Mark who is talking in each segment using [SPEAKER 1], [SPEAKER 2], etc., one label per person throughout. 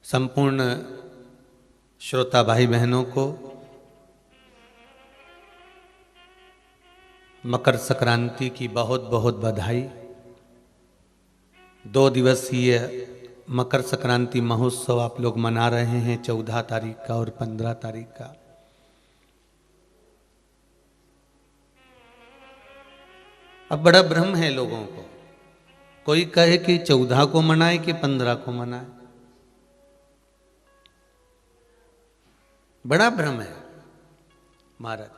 [SPEAKER 1] संपूर्ण श्रोता भाई बहनों को मकर संक्रांति की बहुत बहुत बधाई। 2 दिवसीय मकर संक्रांति महोत्सव आप लोग मना रहे हैं, 14 तारीख का और 15 तारीख का। अब बड़ा भ्रम है लोगों को, कोई कहे कि 14 को मनाए कि 15 को मनाए, बड़ा भ्रम है महाराज।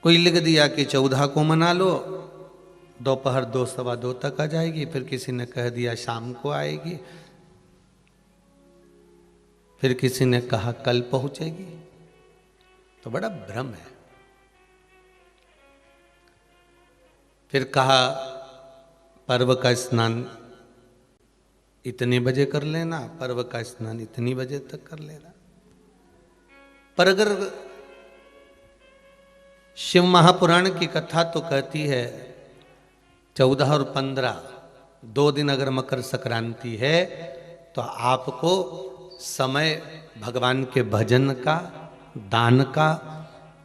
[SPEAKER 1] कोई लिख दिया कि 14 को मना लो, दोपहर 2 सवा 2 तक आ जाएगी, फिर किसी ने कह दिया शाम को आएगी, फिर किसी ने कहा कल पहुंचेगी, तो बड़ा भ्रम है। फिर कहा पर्व का स्नान इतने बजे कर लेना, पर्व का स्नान इतनी बजे तक कर लेना। पर अगर शिव महापुराण की कथा तो कहती है 14 और 15 2 दिन अगर मकर संक्रांति है तो आपको समय भगवान के भजन का, दान का,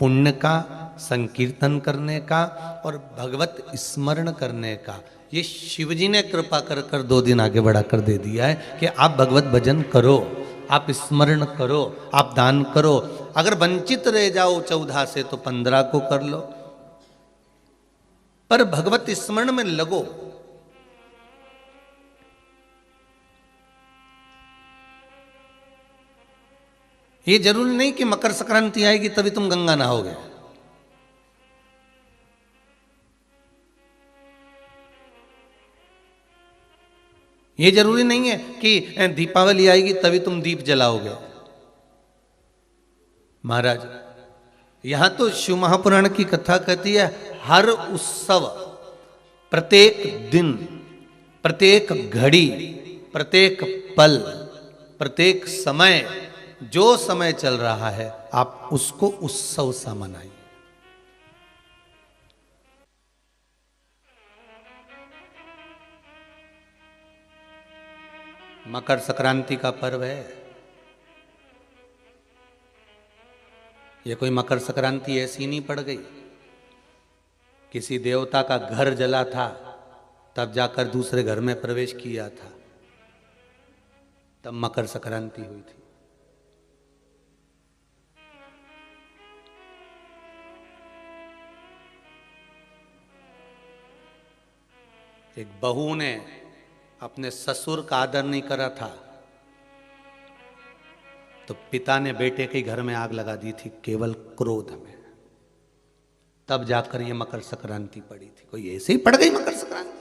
[SPEAKER 1] पुण्य का, संकीर्तन करने का और भगवत स्मरण करने का, ये शिवजी ने कृपा कर कर 2 दिन आगे बढ़ा कर दे दिया है कि आप भगवत भजन करो, आप स्मरण करो, आप दान करो। अगर वंचित रह जाओ 14 से तो 15 को कर लो, पर भगवत स्मरण में लगो। ये जरूरी नहीं कि मकर संक्रांति आएगी तभी तुम गंगा नहाओगे। ये जरूरी नहीं है कि दीपावली आएगी तभी तुम दीप जलाओगे। महाराज यहां तो शिव महापुराण की कथा कहती है हर उत्सव, प्रत्येक दिन, प्रत्येक घड़ी, प्रत्येक पल, प्रत्येक समय, जो समय चल रहा है आप उसको उत्सव सा मनाइए। मकर संक्रांति का पर्व है, ये कोई मकर संक्रांति ऐसी नहीं पड़ गई। किसी देवता का घर जला था तब जाकर दूसरे घर में प्रवेश किया था, तब मकर संक्रांति हुई थी। एक बहू ने अपने ससुर का आदर नहीं करा था तो पिता ने बेटे के घर में आग लगा दी थी केवल क्रोध में, तब जाकर ये मकर संक्रांति पड़ी थी। कोई ऐसे ही पड़ गई मकर संक्रांति?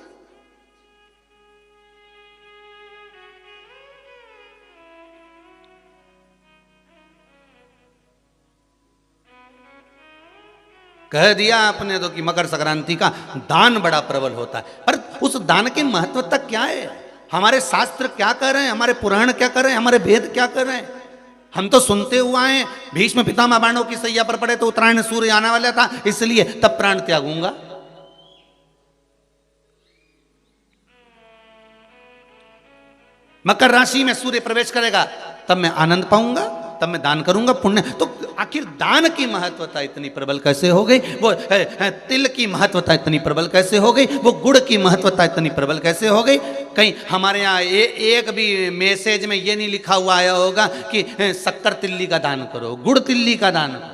[SPEAKER 1] कह दिया आपने तो कि मकर संक्रांति का दान बड़ा प्रबल होता है, पर उस दान की महत्वता क्या है? हमारे शास्त्र क्या कह रहे हैं, हमारे पुराण क्या कर रहे हैं, हमारे वेद क्या कर रहे हैं? हम तो सुनते हुए आए हैं भीष्म पितामह बाणों की सैया पर पड़े तो उत्तरायण सूर्य आने वाला था इसलिए तब प्राण त्यागूंगा। मकर राशि में सूर्य प्रवेश करेगा तब मैं आनंद पाऊंगा, तब मैं दान करूंगा, पुण्य। तो आखिर दान की महत्वता इतनी प्रबल कैसे हो गई? वो तिल की महत्वता इतनी प्रबल कैसे हो गई? वो गुड़ की महत्वता इतनी प्रबल कैसे हो गई? कहीं हमारे यहाँ एक भी मैसेज में ये नहीं लिखा हुआ आया होगा कि शक्कर तिल्ली का दान करो, गुड़ तिल्ली का दान करो।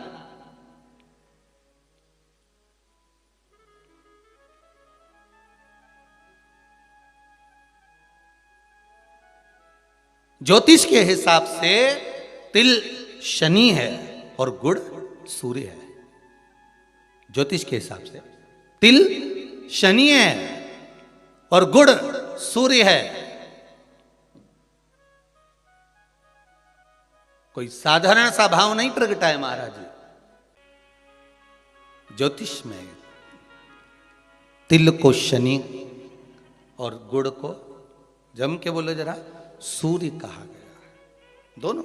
[SPEAKER 1] ज्योतिष के हिसाब से तिल शनि है और गुड़ सूर्य है। ज्योतिष के हिसाब से तिल शनि है और गुड़ सूर्य है। कोई साधारण सा भाव नहीं प्रगटा है महाराज जी। ज्योतिष में तिल को शनि और गुड़ को जम के बोलो जरा सूर्य कहा गया। दोनों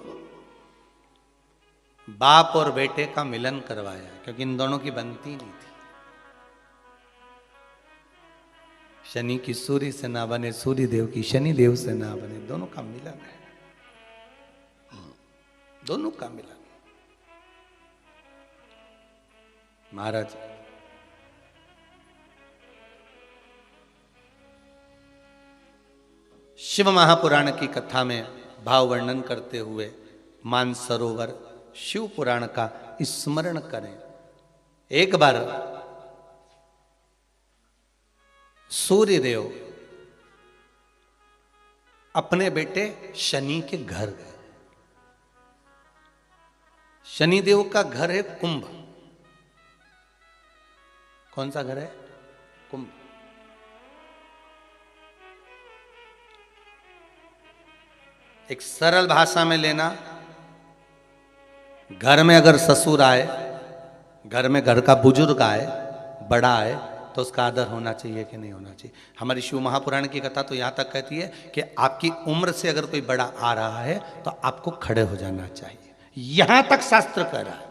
[SPEAKER 1] बाप और बेटे का मिलन करवाया क्योंकि इन दोनों की बनती नहीं थी। शनि की सूर्य से ना बने, सूर्य देव की शनि देव से ना बने, दोनों का मिलन है, दोनों का मिलन। महाराज शिव महापुराण की कथा में भाव वर्णन करते हुए मानसरोवर शिव पुराण का स्मरण करें। एक बार सूर्य देव अपने बेटे शनि के घर गए। शनि देव का घर है कुंभ। कौन सा घर है? कुंभ। एक सरल भाषा में लेना, घर में अगर ससुर आए, घर में घर का बुजुर्ग आए, बड़ा आए, तो उसका आदर होना चाहिए कि नहीं होना चाहिए। हमारी शिव महापुराण की कथा तो यहां तक कहती है कि आपकी उम्र से अगर कोई बड़ा आ रहा है तो आपको खड़े हो जाना चाहिए, यहां तक शास्त्र कह रहा है।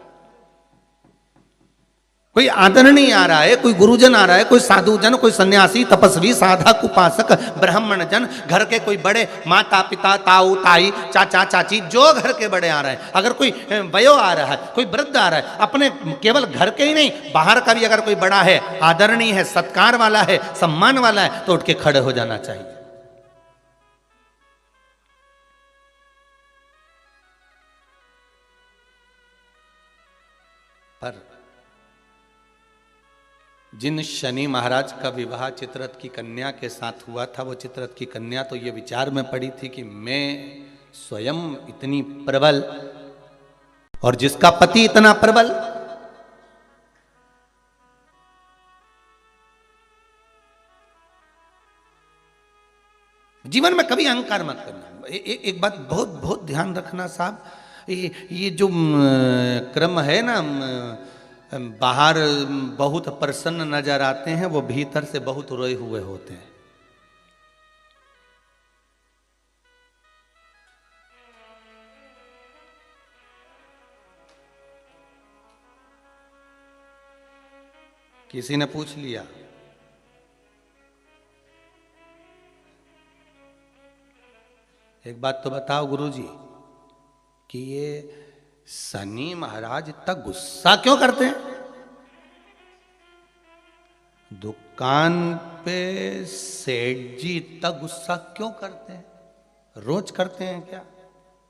[SPEAKER 1] कोई आदरणीय आ रहा है, कोई गुरुजन आ रहा है, कोई साधु जन, कोई सन्यासी, तपस्वी, साधक, उपासक, ब्राह्मण जन, घर के कोई बड़े, माता पिता, ताऊ ताई, चाचा चाची, जो घर के बड़े आ रहे हैं, अगर कोई वयो आ रहा है, कोई वृद्ध आ रहा है, अपने केवल घर के ही नहीं बाहर का भी अगर कोई बड़ा है, आदरणीय है, सत्कार वाला है, सम्मान वाला है, तो उठ के खड़े हो जाना चाहिए। पर जिन शनि महाराज का विवाह चित्ररथ की कन्या के साथ हुआ था, वो चित्ररथ की कन्या तो ये विचार में पड़ी थी कि मैं स्वयं इतनी प्रबल और जिसका पति इतना प्रबल, जीवन में कभी अहंकार मत करना। एक बात बहुत बहुत ध्यान रखना साहब, ये जो क्रम है ना, बाहर बहुत प्रसन्न नजर आते हैं, वो भीतर से बहुत रोए हुए होते हैं। किसी ने पूछ लिया, एक बात तो बताओ गुरुजी कि ये शनि महाराज इतना गुस्सा क्यों करते हैं? दुकान पे सेठ जी इतना गुस्सा क्यों करते हैं? रोज करते हैं क्या?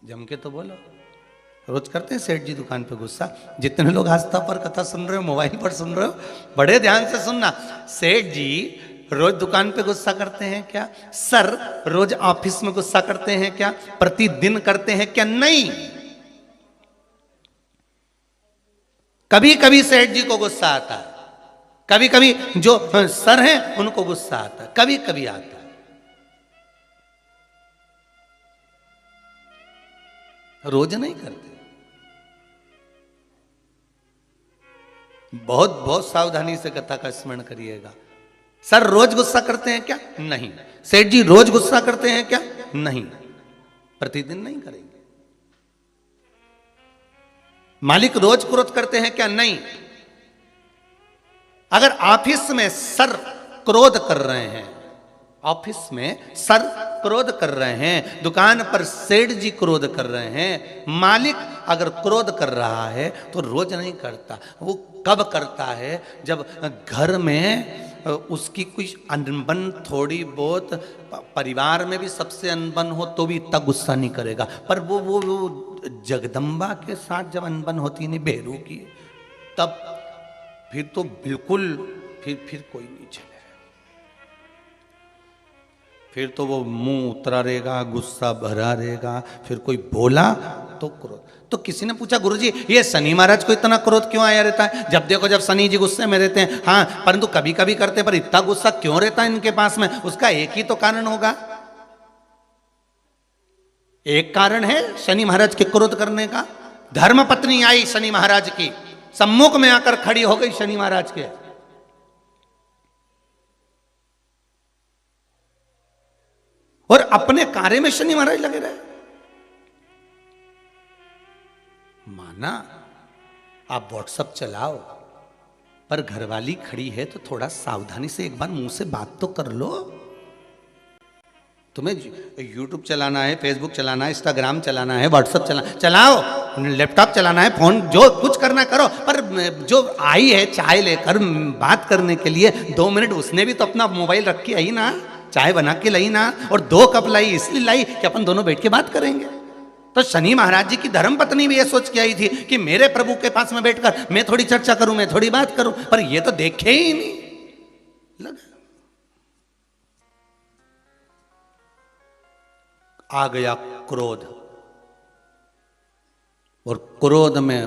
[SPEAKER 1] जम के तो बोलो, रोज करते हैं सेठ जी दुकान पे गुस्सा? जितने लोग आस्था पर कथा सुन रहे हो, मोबाइल पर सुन रहे हो, बड़े ध्यान से सुनना। सेठ जी रोज दुकान पे गुस्सा करते हैं क्या? सर रोज ऑफिस में गुस्सा करते हैं क्या? प्रतिदिन करते हैं क्या? नहीं, कभी कभी सेठ जी को गुस्सा आता है, कभी कभी जो सर हैं उनको गुस्सा आता है, कभी कभी आता है, रोज नहीं करते। बहुत बहुत सावधानी से कथा का स्मरण करिएगा। सर रोज गुस्सा करते हैं क्या? नहीं। सेठ जी रोज गुस्सा करते हैं क्या? नहीं, प्रतिदिन नहीं करेंगे। मालिक रोज क्रोध करते हैं क्या? नहीं। अगर ऑफिस में सर क्रोध कर रहे हैं, ऑफिस में सर क्रोध कर रहे हैं, दुकान पर सेठ जी क्रोध कर रहे हैं, मालिक अगर क्रोध कर रहा है तो रोज नहीं करता। वो कब करता है? जब घर में उसकी कुछ अनबन थोड़ी बहुत, परिवार में भी सबसे अनबन हो तो भी इतना गुस्सा नहीं करेगा। पर वो जगदम्बा के साथ जब अनबन होती नहीं बेरू की, तब फिर तो बिल्कुल फिर कोई नहीं चलेगा। फिर तो वो मुंह उतरा रहेगा, गुस्सा भरा रहेगा, फिर कोई बोला तो क्रोध। तो किसी ने पूछा गुरुजी ये शनि महाराज को इतना क्रोध क्यों आया रहता है? जब देखो जब शनि जी गुस्से में रहते हैं, हाँ परंतु कभी कभी करते, पर इतना गुस्सा क्यों रहता है इनके पास में? उसका एक ही तो कारण होगा। एक कारण है शनि महाराज के क्रोध करने का। धर्म पत्नी आई शनि महाराज की, सम्मुख में आकर खड़ी हो गई शनि महाराज के, और अपने कार्य में शनि महाराज लगे रहे। माना आप व्हाट्सएप चलाओ, पर घरवाली खड़ी है तो थोड़ा सावधानी से एक बार मुंह से बात तो कर लो। तुम्हें यूट्यूब चलाना है, फेसबुक चलाना है, इंस्टाग्राम चलाना है, व्हाट्सएप चलाओ, लैपटॉप चलाना है, फोन जो कुछ करना करो, पर जो आई है चाय लेकर बात करने के लिए 2 मिनट, उसने भी तो अपना मोबाइल रख के आई ना, चाय बना के लाई ना, और 2 कप लाई इसलिए लाई कि अपन दोनों बैठ के बात करेंगे। तो शनि महाराज जी की धर्म पत्नी भी ये सोच के आई थी कि मेरे प्रभु के पास में बैठकर मैं थोड़ी चर्चा करूं, मैं थोड़ी बात करूं, पर ये तो देखे ही नहीं लगा। आ गया क्रोध, और क्रोध में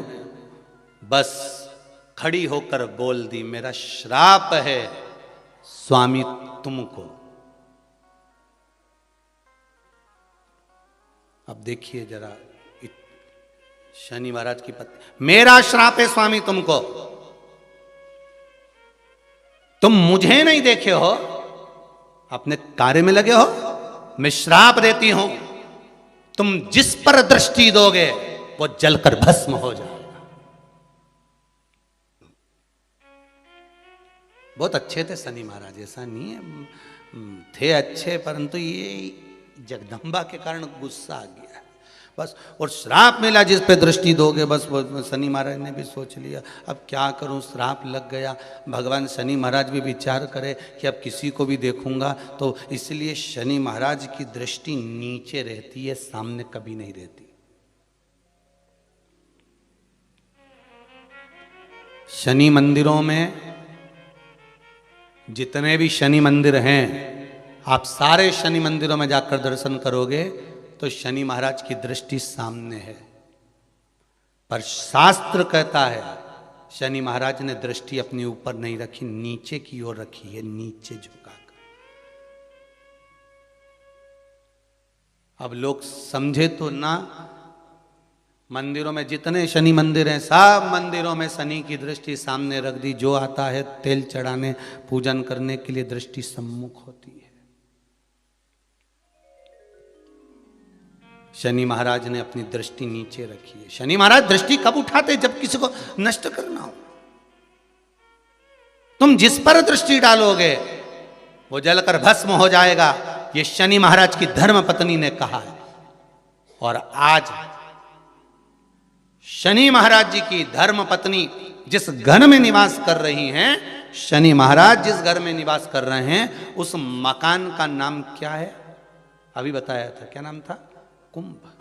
[SPEAKER 1] बस खड़ी होकर बोल दी, मेरा श्राप है स्वामी तुमको। अब देखिए जरा, शनि महाराज की पत्नी, मेरा श्राप है स्वामी तुमको, तुम मुझे नहीं देखे हो, अपने कार्य में लगे हो, मैं श्राप देती हूं, तुम जिस पर दृष्टि दोगे वो जलकर भस्म हो जाएगा। बहुत अच्छे थे शनि महाराज, ऐसा नहीं है, थे अच्छे, परंतु ये जगदम्बा के कारण गुस्सा आ गया बस, और श्राप मिला जिस पे दृष्टि दोगे, बस वो शनि महाराज ने भी सोच लिया अब क्या करूं, श्राप लग गया। भगवान शनि महाराज भी विचार करे कि अब किसी को भी देखूंगा तो, इसलिए शनि महाराज की दृष्टि नीचे रहती है, सामने कभी नहीं रहती। शनि मंदिरों में जितने भी शनि मंदिर हैं, आप सारे शनि मंदिरों में जाकर दर्शन करोगे तो शनि महाराज की दृष्टि सामने है, पर शास्त्र कहता है शनि महाराज ने दृष्टि अपने ऊपर नहीं रखी, नीचे की ओर रखी है, नीचे झुकाकर। अब लोग समझे तो ना, मंदिरों में जितने शनि मंदिर हैं, सब मंदिरों में शनि की दृष्टि सामने रख दी, जो आता है तेल चढ़ाने पूजन करने के लिए दृष्टि सम्मुख होती है। शनि महाराज ने अपनी दृष्टि नीचे रखी है। शनि महाराज दृष्टि कब उठाते? जब किसी को नष्ट करना हो। तुम जिस पर दृष्टि डालोगे वो जलकर भस्म हो जाएगा, ये शनि महाराज की धर्म पत्नी ने कहा है। और आज शनि महाराज जी की धर्म पत्नी जिस घर में निवास कर रही हैं, शनि महाराज जिस घर में निवास कर रहे हैं, उस मकान का नाम क्या है? अभी बताया था, क्या नाम था? कुंभ।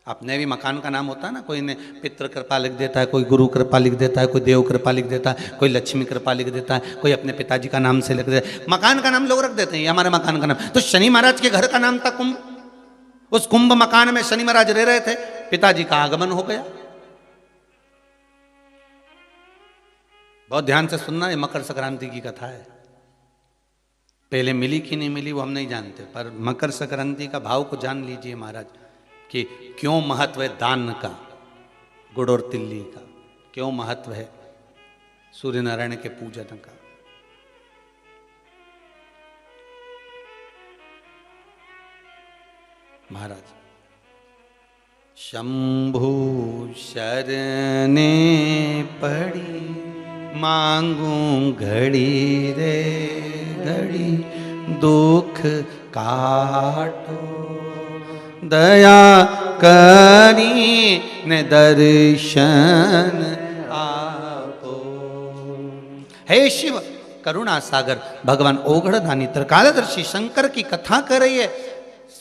[SPEAKER 1] अपने भी मकान का नाम होता है ना, कोई ने पितृ कृपा लिख देता है, कोई गुरु कृपा लिख देता है, कोई देव कृपा लिख देता है, कोई लक्ष्मी कृपा लिख देता है, कोई अपने पिताजी का नाम से लिख देता है। मकान का नाम लोग रख देते हैं, ये हमारे मकान का नाम। तो शनि महाराज के घर का नाम था कुंभ। उस कुंभ मकान में शनि महाराज रह रहे थे, पिताजी का आगमन हो गया। बहुत ध्यान से सुनना, ये मकर संक्रांति की कथा है। पहले मिली कि नहीं मिली वो हम नहीं जानते, पर मकर संक्रांति का भाव को जान लीजिए महाराज, कि क्यों महत्व है दान का, गुड़ और तिल्ली का, क्यों महत्व है सूर्य नारायण के पूजन का। महाराज, शंभु शरणे पड़ी मांगू घड़ी रे घड़ी, दुख काटो दया करी ने दर्शन आपो। हे शिव करुणा सागर भगवान ओघड़दानी त्रिकालदर्शी शंकर की कथा कर रही है।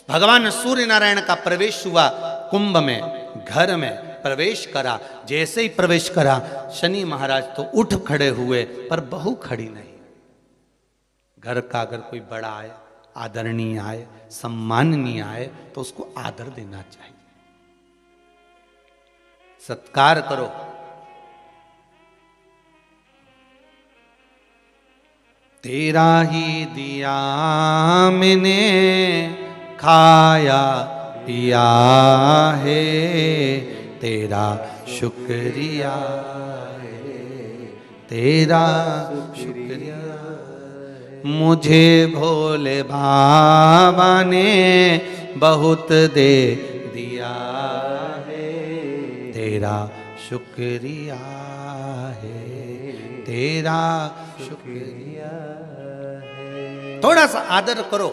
[SPEAKER 1] भगवान सूर्य नारायण का प्रवेश हुआ कुंभ में, घर में प्रवेश करा। जैसे ही प्रवेश करा, शनि महाराज तो उठ खड़े हुए, पर बहू खड़ी नहीं। घर का अगर कोई बड़ा आए, आदरणीय आए, सम्माननीय आए, तो उसको आदर देना चाहिए, सत्कार करो। तेरा ही दिया मैंने खाया पिया है, तेरा शुक्रिया है, तेरा शुक्रिया। मुझे भोले बाबा ने बहुत दे दिया है, तेरा शुक्रिया है तेरा, शुक्रिया है। थोड़ा सा आदर करो।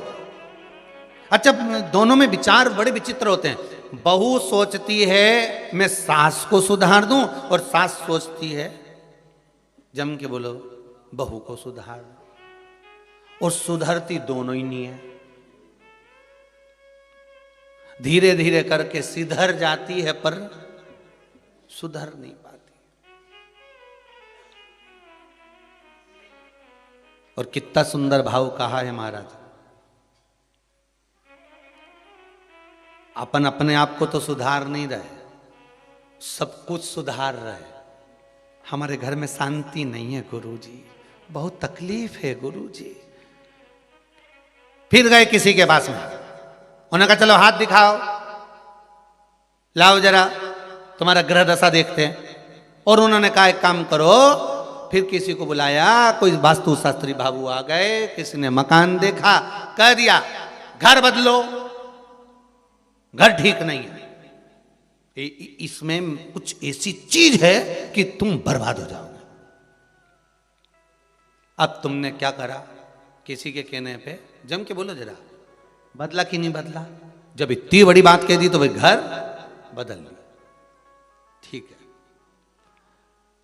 [SPEAKER 1] अच्छा, दोनों में विचार बड़े विचित्र होते हैं। बहू सोचती है मैं सास को सुधार दूं, और सास सोचती है, जम के बोलो, बहू को सुधार। और सुधरती दोनों ही नहीं है। धीरे धीरे करके सिधर जाती है पर सुधर नहीं पाती। और कितना सुंदर भाव कहा है महाराज, अपन अपने आप को तो सुधार नहीं रहे, सब कुछ सुधार रहे। हमारे घर में शांति नहीं है गुरुजी, बहुत तकलीफ है गुरुजी। फिर गए किसी के पास में, उन्होंने कहा चलो हाथ दिखाओ, लाओ जरा तुम्हारा ग्रह दशा देखते हैं। और उन्होंने कहा एक काम करो, फिर किसी को बुलाया, कोई वास्तु शास्त्री बाबू आ गए, किसी ने मकान देखा, कह दिया घर बदलो, घर ठीक नहीं है, इसमें कुछ ऐसी चीज है कि तुम बर्बाद हो जाओगे। अब तुमने क्या करा, किसी के कहने पे जम के बोलो जरा, बदला कि नहीं बदला? जब इतनी बड़ी बात कह दी तो भाई घर बदल लिया, ठीक है।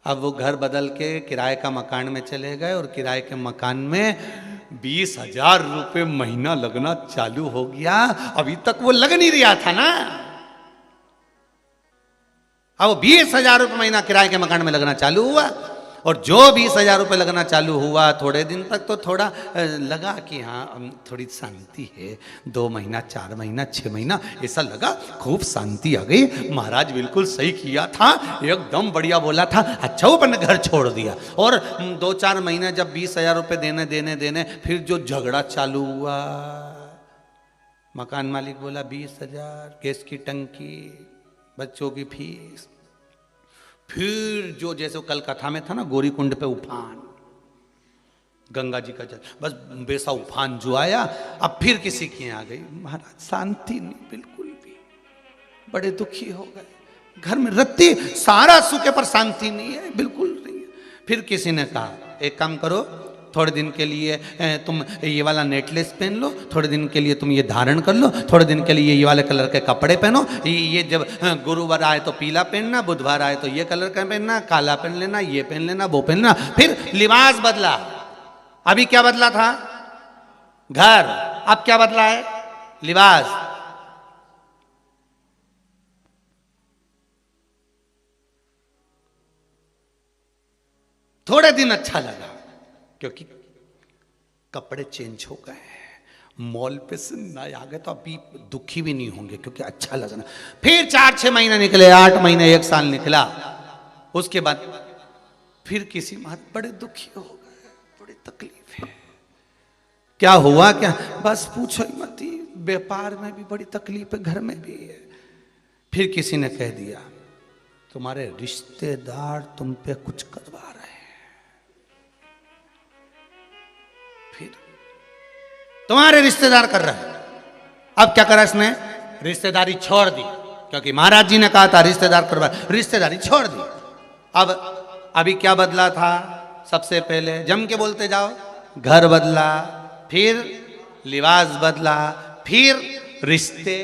[SPEAKER 1] अब वो घर बदल के किराए का मकान में चले गए, और किराए के मकान में 20,000 रुपये महीना लगना चालू हो गया। अभी तक वो लग नहीं रहा था ना, अब 20,000 रुपये महीना किराए के मकान में लगना चालू हुआ। और जो 20,000 रुपये लगना चालू हुआ, थोड़े दिन तक तो थोड़ा लगा कि हाँ थोड़ी शांति है, 2 महीना 4 महीना 6 महीना ऐसा लगा, खूब शांति आ गई। महाराज बिल्कुल सही किया था, एकदम बढ़िया बोला था। अच्छा वो अपन ने घर छोड़ दिया। और 2-4 महीने जब 20,000 रुपये देने फिर जो झगड़ा चालू हुआ, मकान मालिक बोला 20,000, गैस की टंकी, बच्चों की फीस। फिर जो जैसे कल कथा में था ना, गौरी कुंड पे उफान, गंगा जी का जल, बस वैसा उफान जो आया। अब फिर किसी के यहाँ आ गई, महाराज शांति नहीं बिल्कुल भी, बड़े दुखी हो गए। घर में रत्ती सारा सुखे पर शांति नहीं है, बिल्कुल नहीं है। फिर किसी ने कहा एक काम करो, थोड़े दिन के लिए तुम ये वाला नेकलेस पहन लो, थोड़े दिन के लिए तुम ये धारण कर लो, थोड़े दिन के लिए ये वाले कलर के कपड़े पहनो। ये जब गुरुवार आए तो पीला पहनना, बुधवार आए तो ये कलर का पहनना, काला पहन लेना, ये पहन लेना, वो पहन लेना। फिर लिबास बदला। अभी क्या बदला था? घर। अब क्या बदला है? लिबास। थोड़े दिन अच्छा लगा क्योंकि कपड़े चेंज हो गए, मॉल पे से नए आ गए, तो अभी दुखी भी नहीं होंगे क्योंकि अच्छा लगना। फिर 4-6 महीने निकले, 8 महीने, 1 साल निकला। उसके बाद फिर किसी मात बड़े दुखी हो गए, बड़ी तकलीफ है। क्या हुआ? क्या? बस पूछो ही मत, व्यापार में भी बड़ी तकलीफ है, घर में भी है। फिर किसी ने कह दिया तुम्हारे रिश्तेदार तुम पे कुछ करवा रहे हैं। फिर तुम्हारे रिश्तेदार कर रहे हैं। अब क्या करा इसने? रिश्तेदारी छोड़ दी, क्योंकि महाराज जी ने कहा था रिश्तेदार करवा, रिश्तेदारी छोड़ दी। अब अभी क्या बदला था? सबसे पहले जम के बोलते जाओ, घर बदला, फिर लिबास बदला, फिर रिश्ते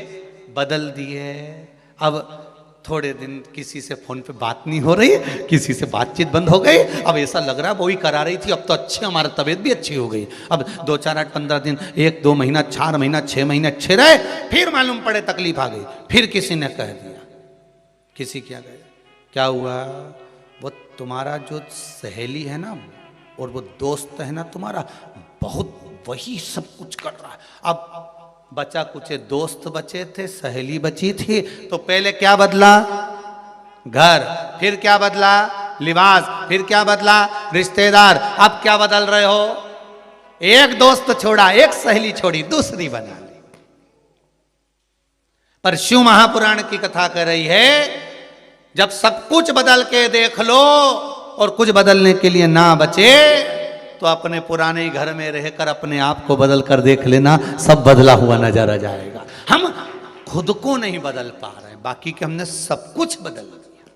[SPEAKER 1] बदल दिए। अब थोड़े दिन किसी से फोन पे बात नहीं हो रही, किसी से बातचीत बंद हो गई। अब ऐसा लग रहा है वो ही करा रही थी, अब तो अच्छे, हमारा तबीयत भी अच्छी हो गई। अब 2, 4, 8, 15 दिन, 1-2 महीना, 4 महीना, 6 महीने अच्छे रहे, फिर मालूम पड़े तकलीफ आ गई। फिर किसी ने कह दिया, किसी क्या कहे, क्या हुआ? वो तुम्हारा जो सहेली है ना, और वो दोस्त है ना तुम्हारा, बहुत वही सब कुछ कर रहा है। अब बचा कुछ दोस्त बचे थे, सहेली बची थी, तो पहले क्या बदला? घर। फिर क्या बदला? लिबास। फिर क्या बदला? रिश्तेदार। अब क्या बदल रहे हो? एक दोस्त छोड़ा, एक सहेली छोड़ी, दूसरी बना ली। पर शिव महापुराण की कथा कर रही है, जब सब कुछ बदल के देख लो और कुछ बदलने के लिए ना बचे, तो अपने पुराने घर में रहकर अपने आप को बदल कर देख लेना, सब बदला हुआ नजर आ जाएगा। हम खुद को नहीं बदल पा रहे हैं, बाकी के हमने सब कुछ बदल दिया।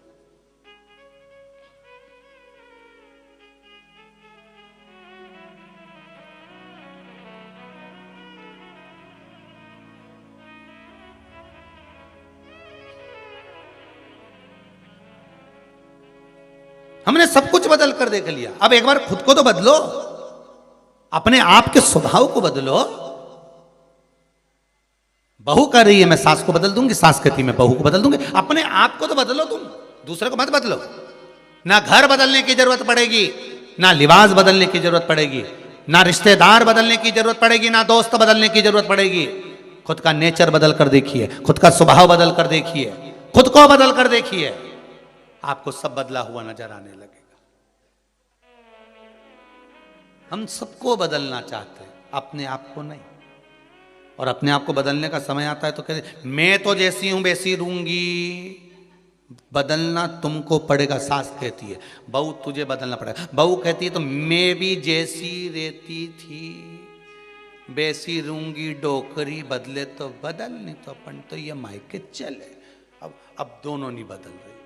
[SPEAKER 1] हमने सब कुछ बदल कर देख लिया, अब एक बार खुद को तो बदलो, अपने आप के स्वभाव को बदलो। बहू कह रही है मैं सास को बदल दूंगी, सास कहती मैं बहू को बदल दूंगी, अपने आप को तो बदलो, तुम दूसरे को मत बदलो। ना घर बदलने की जरूरत पड़ेगी, ना लिबास बदलने की जरूरत पड़ेगी, ना रिश्तेदार बदलने की जरूरत पड़ेगी, ना दोस्त बदलने की जरूरत पड़ेगी। खुद का नेचर बदल कर देखिए, खुद का स्वभाव बदल कर देखिए, खुद को बदल कर देखिए, आपको सब बदला हुआ नजर आने लगेगा। हम सबको बदलना चाहते हैं, अपने आप को नहीं। और अपने आप को बदलने का समय आता है तो कहते मैं तो जैसी हूं वैसी रहूंगी, बदलना तुमको पड़ेगा। सास कहती है बहू तुझे बदलना पड़ेगा, बहू कहती है तो मैं भी जैसी रहती थी वैसी रहूंगी, डोकरी बदले तो बदल, नहीं तो अपन तो ये मायके चले। अब दोनों नहीं बदल रही,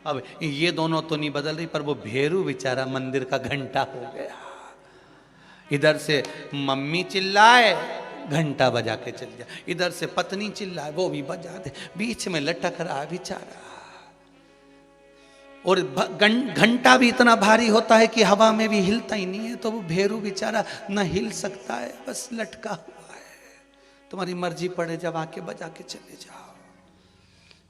[SPEAKER 1] अब ये दोनों तो नहीं बदल रही, पर वो भेरू बेचारा मंदिर का घंटा हो गया। इधर से मम्मी चिल्लाए घंटा बजा के चल जा, इधर से पत्नी चिल्लाए वो भी बजा दे, बीच में लटक रहा बेचारा। और घंटा भी इतना भारी होता है कि हवा में भी हिलता ही नहीं है, तो वो भेरू बेचारा न हिल सकता है, बस लटका हुआ है। तुम्हारी मर्जी पड़े जब आके बजा के चले जाओ।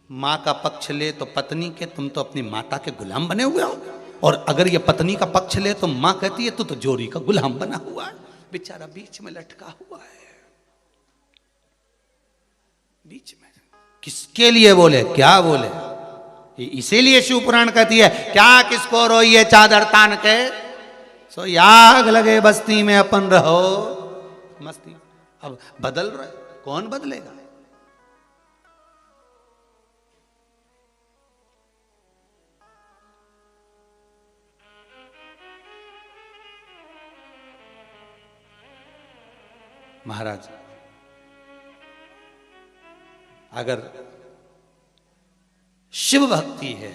[SPEAKER 1] माँ का पक्ष ले तो पत्नी के, तुम तो अपनी माता के गुलाम बने हुए हो, और अगर ये पत्नी का पक्ष ले तो माँ कहती है तू तो जोरी का गुलाम बना हुआ है, बेचारा बीच में लटका हुआ है। बीच में किसके लिए बोले, क्या बोले? इसीलिए शिव पुराण कहती है क्या किसको रोइए चादर तान के, सो याग लगे बस्ती में अपन रहो मस्ती। अब बदल रहे, कौन बदलेगा? महाराज अगर शिव भक्ति है,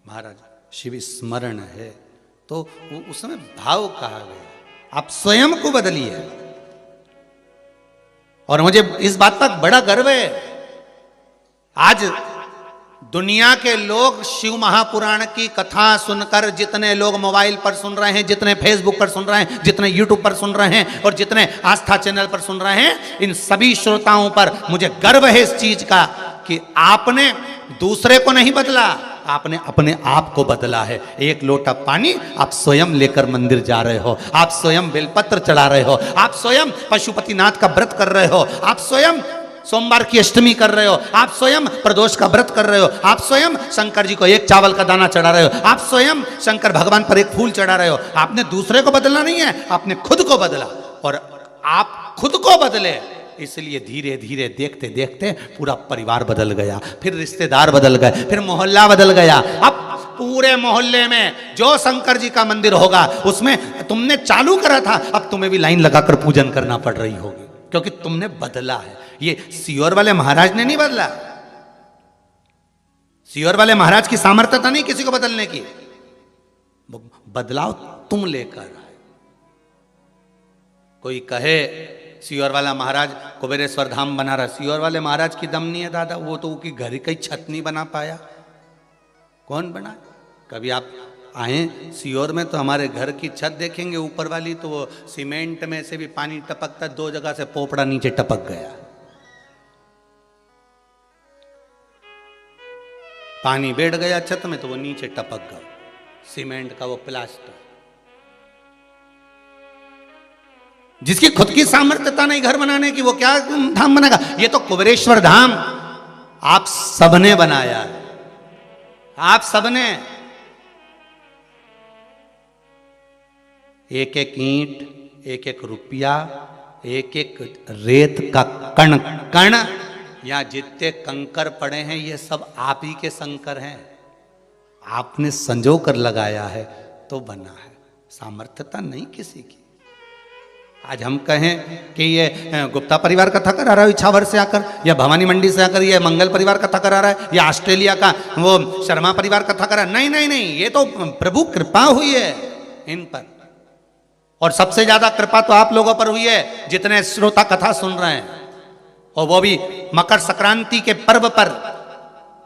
[SPEAKER 1] महाराज शिव स्मरण है, तो उसमें भाव कहा गया आप स्वयं को बदलिए। और मुझे इस बात पर बड़ा गर्व है, आज दुनिया के लोग शिव महापुराण की कथा सुनकर, जितने लोग मोबाइल पर सुन रहे हैं, जितने फेसबुक पर सुन रहे हैं, जितने यूट्यूब पर सुन रहे हैं, और जितने आस्था चैनल पर सुन रहे हैं, इन सभी श्रोताओं पर मुझे गर्व है इस चीज का कि आपने दूसरे को नहीं बदला, आपने अपने आप को बदला है। एक लोटा पानी आप स्वयं लेकर मंदिर जा रहे हो, आप स्वयं बेलपत्र चढ़ा रहे हो, आप स्वयं पशुपतिनाथ का व्रत कर रहे हो, आप स्वयं सोमवार की अष्टमी कर रहे हो, आप स्वयं प्रदोष का व्रत कर रहे हो, आप स्वयं शंकर जी को एक चावल का दाना चढ़ा रहे हो, आप स्वयं शंकर भगवान पर एक फूल चढ़ा रहे हो। आपने दूसरे को बदलना नहीं है, आपने खुद को बदला। और आप खुद को बदले, इसलिए धीरे धीरे देखते देखते पूरा परिवार बदल गया, फिर रिश्तेदार बदल गए, फिर मोहल्ला बदल गया। अब पूरे मोहल्ले में जो शंकर जी का मंदिर होगा उसमें तुमने चालू करा था, अब तुम्हें भी लाइन लगाकर पूजन करना पड़ रही होगी, क्योंकि तुमने बदला है। ये सीहोर वाले महाराज ने नहीं बदला, सीहोर वाले महाराज की सामर्थ्यता नहीं किसी को बदलने की, बदलाव तुम लेकर आए। कोई कहे सीहोर वाला महाराज कुबेरेश्वर धाम बना रहा, सीहोर वाले महाराज की दम नहीं है दादा, वो तो उसकी घर की छत नहीं बना पाया। कौन बना? कभी आप आए सीहोर में तो हमारे घर की छत देखेंगे ऊपर वाली, तो वो सीमेंट में से भी पानी टपकता, 2 जगह से पोपड़ा नीचे टपक गया, पानी बैठ गया छत में तो वो नीचे टपक गया, सीमेंट का वो प्लास्टर। जिसकी खुद की सामर्थ्यता नहीं घर बनाने की, वो क्या धाम बनाएगा? ये तो कुबेरेश्वर धाम आप सबने बनाया है, आप सबने। एक एक ईंट, एक एक रुपया, एक एक रेत का कण कण, या जितने कंकर पड़े हैं ये सब आप ही के शंकर हैं, आपने संजो कर लगाया है तो बना है, सामर्थ्यता नहीं किसी की। आज हम कहें कि ये गुप्ता परिवार कथा करा रहा है इछावर से आकर, या भवानी मंडी से आकर ये मंगल परिवार कथा करा रहा है, या ऑस्ट्रेलिया का वो शर्मा परिवार कथा करा, नहीं नहीं नहीं, ये तो प्रभु कृपा हुई है इन पर। और सबसे ज्यादा कृपा तो आप लोगों पर हुई है जितने श्रोता कथा सुन रहे हैं, और वो भी मकर संक्रांति के पर्व पर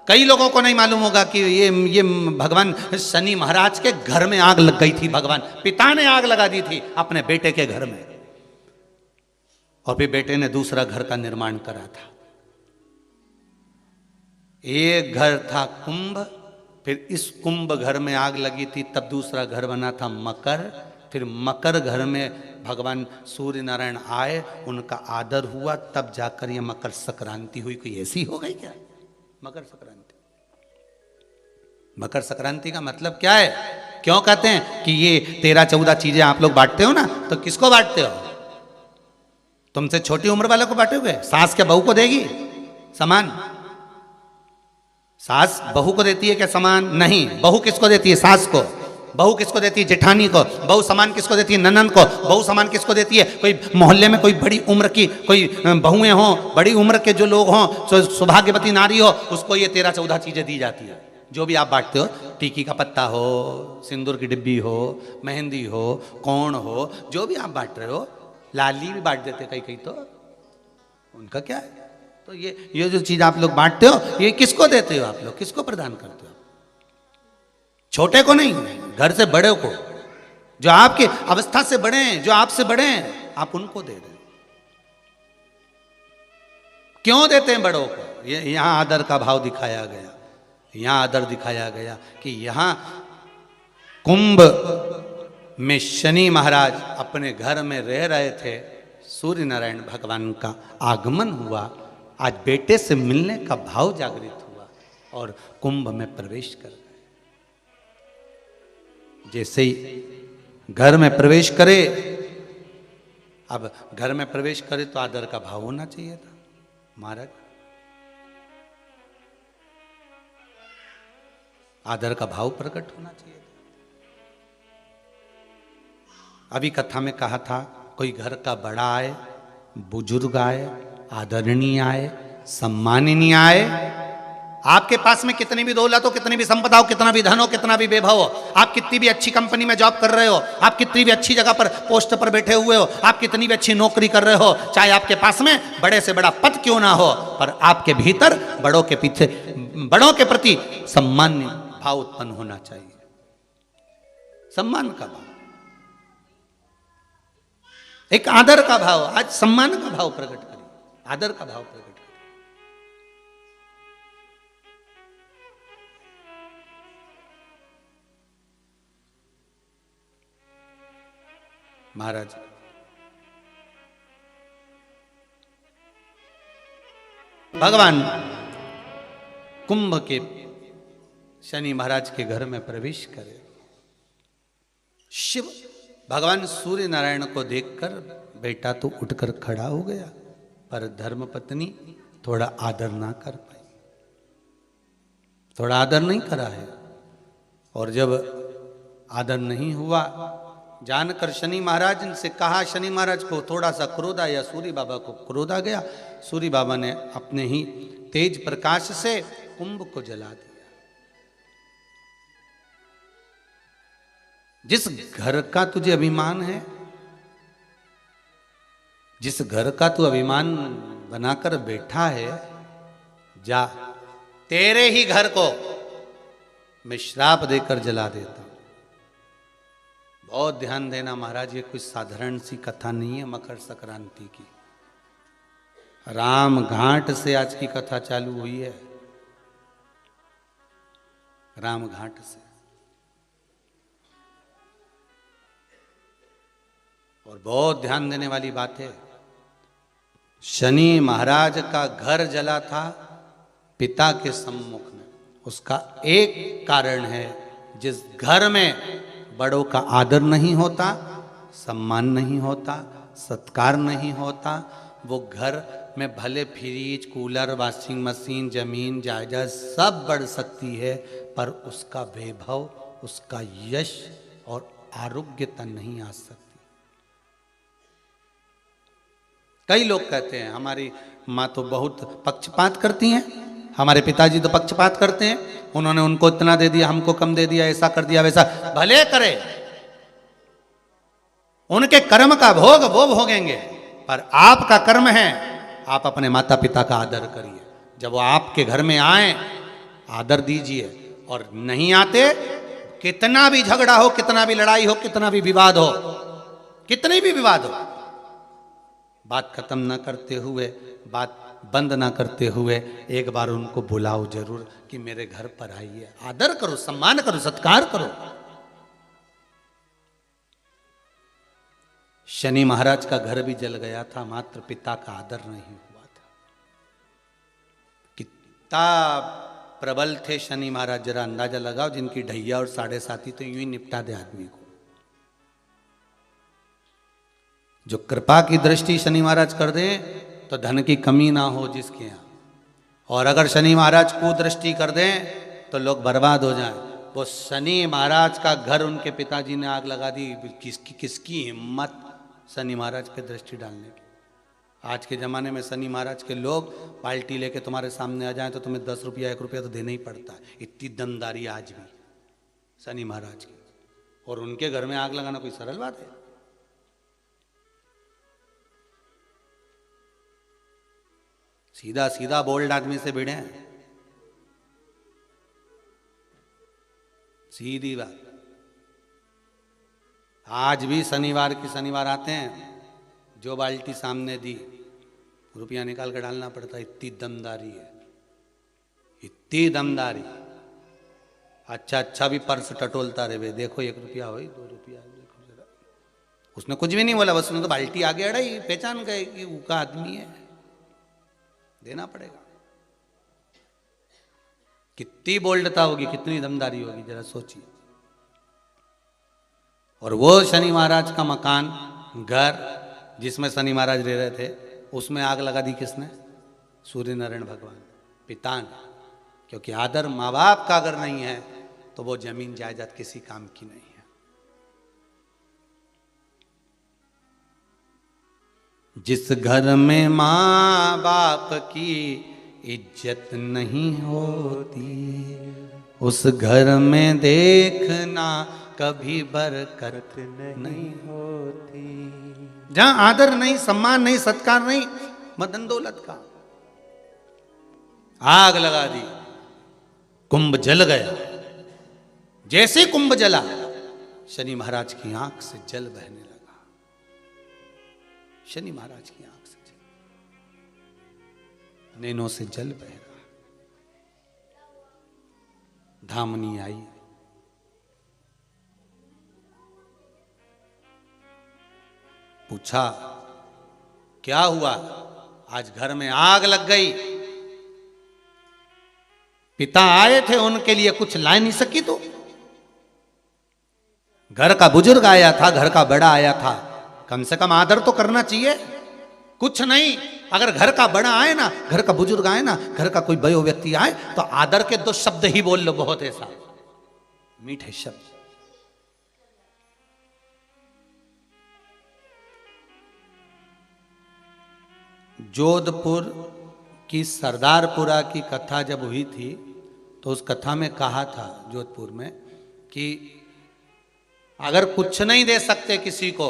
[SPEAKER 1] कई लोगों को नहीं मालूम होगा कि ये भगवान शनि महाराज के घर में आग लग गई थी। भगवान पिता ने आग लगा दी थी अपने बेटे के घर में, और फिर बेटे ने दूसरा घर का निर्माण करा था। एक घर था कुंभ, फिर इस कुंभ घर में आग लगी थी, तब दूसरा घर बना था मकर। फिर मकर घर में भगवान सूर्य नारायण आए, उनका आदर हुआ, तब जाकर ये मकर संक्रांति हुई। कोई ऐसी हो गई क्या मकर संक्रांति? मकर संक्रांति का मतलब क्या है? क्यों कहते हैं कि ये 13-14 चीजें आप लोग बांटते हो ना, तो किसको बांटते हो? तुमसे छोटी उम्र वाले को बांटोगे? सास क्या बहू को देगी सामान? सास बहू को देती है क्या सामान? नहीं। बहू किसको देती है? सास को। बहू किसको देती है? जेठानी को। बहू सामान किसको देती है? ननन को। बहू सामान किसको देती है? कोई मोहल्ले में कोई बड़ी उम्र की कोई बहुएं हों, बड़ी उम्र के जो लोग हों, सौभाग्यवती नारी हो, उसको ये 13-14 चीजें दी जाती है। जो भी आप बांटते हो, टीकी का पत्ता हो, सिंदूर की डिब्बी हो, मेहंदी हो, कोण हो, जो भी आप बांट रहे हो, लाली भी बांट देते कई तो, उनका क्या है? तो ये जो चीज आप लोग बांटते हो, ये किसको देते हो आप लोग? किसको प्रदान करते हो? छोटे को नहीं, घर से बड़े को, जो आपके अवस्था से बड़े हैं, जो आपसे बड़े हैं, आप उनको दे दें। क्यों देते हैं बड़ों को? ये यहां आदर का भाव दिखाया गया, यहां आदर दिखाया गया कि यहां कुंभ में शनि महाराज अपने घर में रह रहे थे, सूर्य नारायण भगवान का आगमन हुआ, आज बेटे से मिलने का भाव जागृत हुआ और कुंभ में प्रवेश कर गए। जैसे ही घर में प्रवेश करे, अब घर में प्रवेश करे तो आदर का भाव होना चाहिए था महाराज, आदर का भाव प्रकट होना चाहिए था। अभी कथा में कहा था, कोई घर का बड़ा आए, बुजुर्ग आए, आदरणीय आए, सम्माननीय आए, आपके पास में कितनी भी दौलत हो, कितनी भी संपदा हो, कितना भी धन हो, कितना भी वैभव हो, आप कितनी भी अच्छी कंपनी में जॉब कर रहे हो, आप कितनी भी अच्छी जगह पर पोस्ट पर बैठे हुए हो, आप कितनी भी अच्छी नौकरी कर रहे हो, चाहे आपके पास में बड़े से बड़ा पद क्यों ना हो, पर आपके भीतर बड़ों के पीछे, बड़ों के प्रति सम्मान भाव उत्पन्न होना चाहिए। सम्मान का भाव, एक आदर का भाव। आज सम्मान का भाव प्रकट करिए, आदर का भाव प्रकट करिए। महाराज भगवान कुंभ के शनि महाराज के घर में प्रवेश करे। शिव भगवान सूर्य नारायण को देखकर बेटा तो उठकर खड़ा हो गया, पर धर्मपत्नी थोड़ा आदर ना कर पाई, थोड़ा आदर नहीं करा है। और जब आदर नहीं हुआ, जानकर शनि महाराज ने कहा, शनि महाराज को थोड़ा सा क्रोध आया, सूर्य बाबा को क्रोध आ गया। सूर्य बाबा ने अपने ही तेज प्रकाश से कुंभ को जला दिया। जिस घर का तुझे अभिमान है, जिस घर का तू अभिमान बनाकर बैठा है, जा, तेरे ही घर को मैं श्राप देकर जला देता हूं। बहुत ध्यान देना महाराज, ये कोई साधारण सी कथा नहीं है मकर संक्रांति की। राम घाट से आज की कथा चालू हुई है, राम घाट से। और बहुत ध्यान देने वाली बात है, शनि महाराज का घर जला था पिता के सम्मुख में। उसका एक कारण है, जिस घर में बड़ों का आदर नहीं होता, सम्मान नहीं होता, सत्कार नहीं होता, वो घर में भले फ्रिज, कूलर, वॉशिंग मशीन, जमीन जायदाद सब बढ़ सकती है, पर उसका वैभव, उसका यश और आरोग्यता नहीं आ सकती। कई लोग कहते हैं हमारी माँ तो बहुत पक्षपात करती हैं, हमारे पिताजी तो पक्षपात करते हैं, उन्होंने उनको इतना दे दिया, हमको कम दे दिया, ऐसा कर दिया, वैसा। भले करे, उनके कर्म का भोग वो भोगेंगे, पर आपका कर्म है, आप अपने माता पिता का आदर करिए। जब वो आपके घर में आए आदर दीजिए। और नहीं आते, कितना भी झगड़ा हो, कितना भी लड़ाई हो, कितना भी विवाद हो, कितने भी विवाद हो, बात खत्म ना करते हुए, बात बंद ना करते हुए एक बार उनको बुलाओ जरूर कि मेरे घर पर आइए। आदर करो, सम्मान करो, सत्कार करो। शनि महाराज का घर भी जल गया था, मात्र पिता का आदर नहीं हुआ था। कितना प्रबल थे शनि महाराज, जरा अंदाजा लगाओ। जिनकी ढैया और 7.5 तो यूं ही निपटा दे आदमी को। जो कृपा की दृष्टि शनि महाराज कर दें तो धन की कमी ना हो जिसके यहां, और अगर शनि महाराज कुदृष्टि कर दें तो लोग बर्बाद हो जाएं। वो शनि महाराज का घर उनके पिताजी ने आग लगा दी। किसकी हिम्मत शनि महाराज पे दृष्टि डालने की। आज के ज़माने में शनि महाराज के लोग बाल्टी लेके तुम्हारे सामने आ जाएं तो तुम्हें 10 रुपया 1 रुपया तो देना ही पड़ता है। इतनी दमदारी आज भी शनि महाराज की। और उनके घर में आग लगाना कोई सरल बात है? सीधा सीधा बोल्ड आदमी से भिड़े हैं, सीधी बात। आज भी शनिवार आते हैं, जो बाल्टी सामने दी रुपया निकाल कर डालना पड़ता है। इतनी दमदारी है, इतनी दमदारी। अच्छा भी पर्स टटोलता रहे, देखो 1 रुपया हो 2 रुपया, देखो जरा। उसने कुछ भी नहीं बोला, बस उसने तो बाल्टी आगे अड़ाई, पहचान गए कि वो का आदमी है, देना पड़ेगा। कितनी बोल्डता होगी, कितनी दमदारी होगी, जरा सोचिए। और वो शनि महाराज का मकान, घर जिसमें शनि महाराज रह रहे थे, उसमें आग लगा दी किसने? सूर्य नारायण भगवान, पिता ने। क्योंकि आदर माँ बाप का अगर नहीं है तो वो जमीन जायदाद किसी काम की नहीं है। जिस घर में माँ बाप की इज्जत नहीं होती, उस घर में देखना कभी बरकत नहीं होती। जहां आदर नहीं, सम्मान नहीं, सत्कार नहीं, मदन दौलत का। आग लगा दी, कुंभ जल गया। जैसे कुंभ जला, शनि महाराज की आंख से जल बहने लगा। शनि महाराज की आंख से जल, नैनों से जल बह रहा। धामनी आई, पूछा क्या हुआ? आज घर में आग लग गई। पिता आए थे, उनके लिए कुछ ला नहीं सकी तो? घर का बुजुर्ग आया था, घर का बड़ा आया था, कम से कम आदर तो करना चाहिए। कुछ नहीं, अगर घर का बड़ा आए ना, घर का बुजुर्ग आए ना, घर का कोई बयो व्यक्ति आए तो आदर के 2 शब्द ही बोल लो, बहुत ऐसा मीठे शब्द। जोधपुर की सरदारपुरा की कथा जब हुई थी तो उस कथा में कहा था जोधपुर में कि अगर कुछ नहीं दे सकते किसी को,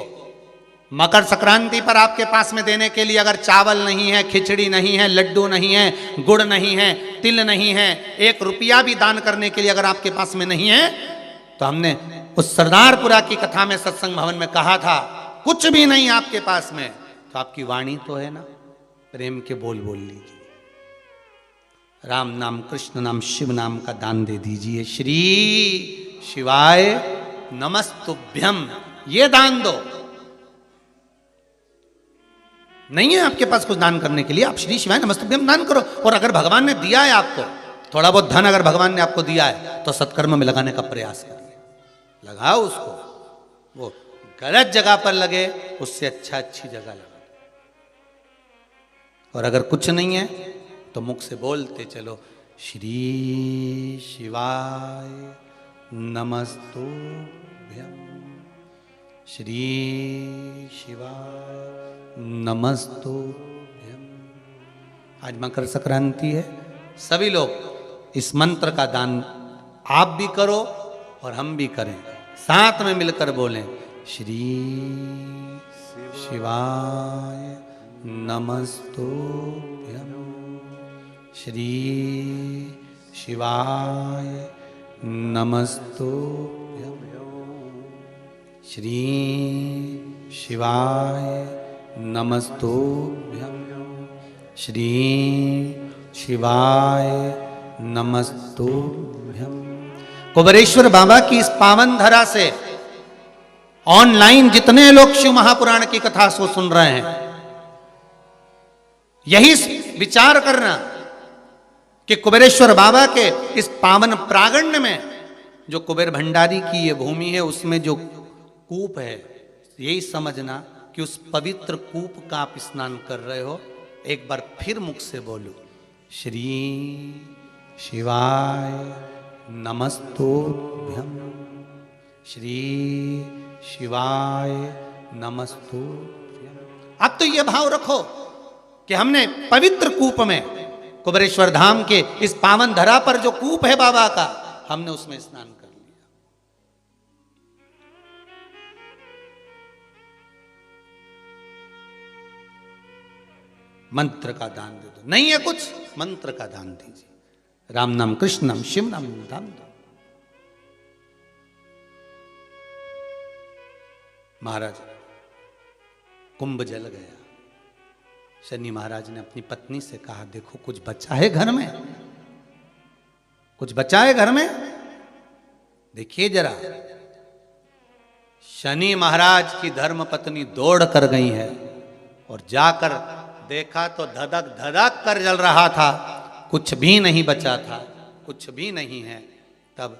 [SPEAKER 1] मकर संक्रांति पर आपके पास में देने के लिए अगर चावल नहीं है, खिचड़ी नहीं है, लड्डू नहीं है, गुड़ नहीं है, तिल नहीं है, 1 रुपया भी दान करने के लिए अगर आपके पास में नहीं है, तो हमने उस सरदारपुरा की कथा में सत्संग भवन में कहा था, कुछ भी नहीं आपके पास में तो आपकी वाणी तो है ना, प्रेम के बोल बोल लीजिए, राम नाम, कृष्ण नाम, शिव नाम का दान दे दीजिए। श्री शिवाय नमस्तुभ्यम, ये दान दो। नहीं है आपके पास कुछ दान करने के लिए, आप श्री शिवाय नमस्तुभ्यम दान करो। और अगर भगवान ने दिया है आपको थोड़ा बहुत धन, अगर भगवान ने आपको दिया है तो सत्कर्म में लगाने का प्रयास करिए, लगाओ उसको। वो गलत जगह पर लगे, उससे अच्छा अच्छी जगह लगा। और अगर कुछ नहीं है तो मुख से बोलते चलो, श्री शिवाय नमस्तुभ्यम, श्री शिवाय नमस्तुभ्यम। आज मकर संक्रांति है, सभी लोग इस मंत्र का दान आप भी करो और हम भी करें, साथ में मिलकर बोलें, श्री शिवाय नमस्तुभ्यम, श्री शिवाय नमस्तुभ्यं। श्री शिवाय नमस्तुभ्यं। श्री शिवाय नमस्तुभ्यं। कुबेरेश्वर बाबा की इस पावन धरा से ऑनलाइन जितने लोग शिव महापुराण की कथा को सुन रहे हैं, यही विचार करना कि कुबेरेश्वर बाबा के इस पावन प्रांगण में जो कुबेर भंडारी की ये भूमि है, उसमें जो कूप है, यही समझना कि उस पवित्र कूप का आप स्नान कर रहे हो। एक बार फिर मुख से बोलो, श्री शिवाय नमस्तुभ्यं। श्री शिवाय नमस्तुभ्यं। अब तो ये भाव रखो कि हमने पवित्र कूप में, कुबेरेश्वर धाम के इस पावन धरा पर जो कूप है बाबा का, हमने उसमें स्नान कर लिया। मंत्र का दान दे दो, नहीं है कुछ, मंत्र का दान दीजिए। राम नाम, कृष्ण नाम, शिव नाम दान दो। महाराज कुंभ जल गया। शनि महाराज ने अपनी पत्नी से कहा, देखो कुछ बचा है घर में, कुछ बचा है घर में, देखिए जरा। शनि महाराज की धर्म पत्नी दौड़ कर गई है और जाकर देखा तो धधक धधक कर जल रहा था, कुछ भी नहीं बचा था, कुछ भी नहीं है। तब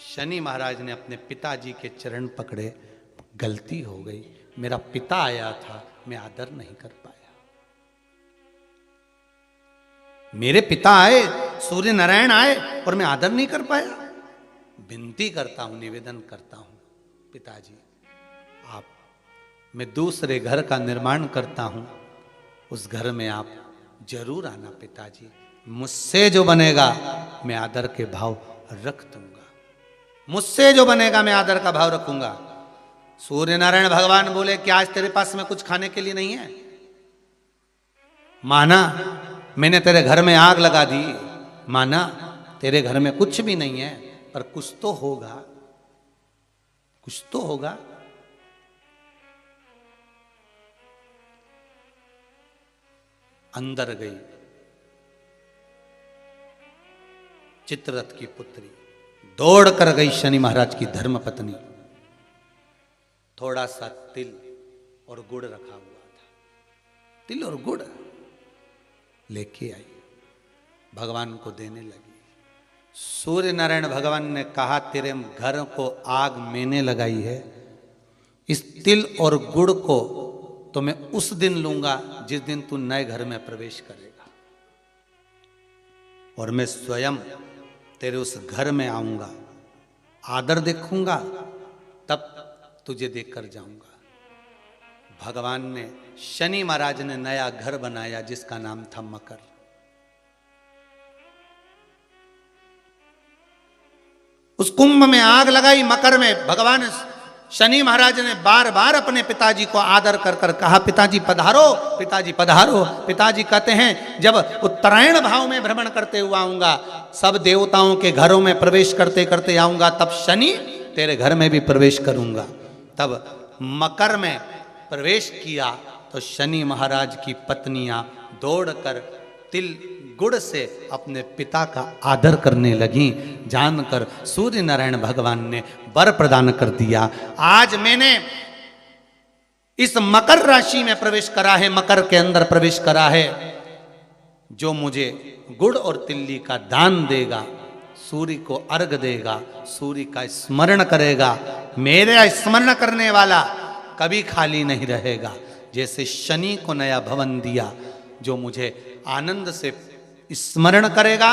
[SPEAKER 1] शनि महाराज ने अपने पिताजी के चरण पकड़े, गलती हो गई, मेरा पिता आया था, मैं आदर नहीं कर पाया। मेरे पिता आए, सूर्य नारायण आए और मैं आदर नहीं कर पाया। विनती करता हूं, निवेदन करता हूं, पिताजी आप, मैं दूसरे घर का निर्माण करता हूं, उस घर में आप जरूर आना पिताजी। मुझसे जो बनेगा मैं आदर के भाव रख दूंगा, मुझसे जो बनेगा मैं आदर का भाव रखूंगा। सूर्य नारायण भगवान बोले कि आज तेरे पास में कुछ खाने के लिए नहीं है? माना मैंने तेरे घर में आग लगा दी, माना तेरे घर में कुछ भी नहीं है, पर कुछ तो होगा, कुछ तो होगा। अंदर गई चित्ररथ की पुत्री, दौड़ कर गई शनि महाराज की धर्म पत्नी। थोड़ा सा तिल और गुड़ रखा हुआ था, तिल और गुड़ लेके आई, भगवान को देने लगी। सूर्य नारायण भगवान ने कहा, तेरे घर को आग मैंने लगाई है, इस तिल और गुड़ को तो मैं उस दिन लूंगा जिस दिन तू नए घर में प्रवेश करेगा, और मैं स्वयं तेरे उस घर में आऊंगा, आदर देखूंगा, तब तुझे देखकर जाऊंगा। भगवान ने, शनि महाराज ने नया घर बनाया जिसका नाम था मकर। उस कुंभ में आग लगाई, मकर में भगवान शनि महाराज ने बार बार अपने पिताजी को आदर कर कर कहा, पिताजी पधारो, पिताजी पधारो। पिताजी कहते हैं, जब उत्तरायण भाव में भ्रमण करते हुए आऊंगा, सब देवताओं के घरों में प्रवेश करते करते आऊंगा, तब शनि तेरे घर में भी प्रवेश करूंगा। तब मकर में प्रवेश किया तो शनि महाराज की पत्नियां दौड़कर तिल गुड़ से अपने पिता का आदर करने लगी। जानकर सूर्य नारायण भगवान ने वर प्रदान कर दिया। आज मैंने इस मकर राशि में प्रवेश करा है, मकर के अंदर प्रवेश करा है, जो मुझे गुड़ और तिल्ली का दान देगा, सूर्य को अर्घ देगा, सूर्य का स्मरण करेगा, मेरा स्मरण करने वाला कभी खाली नहीं रहेगा। जैसे शनि को नया भवन दिया, जो मुझे आनंद से स्मरण करेगा,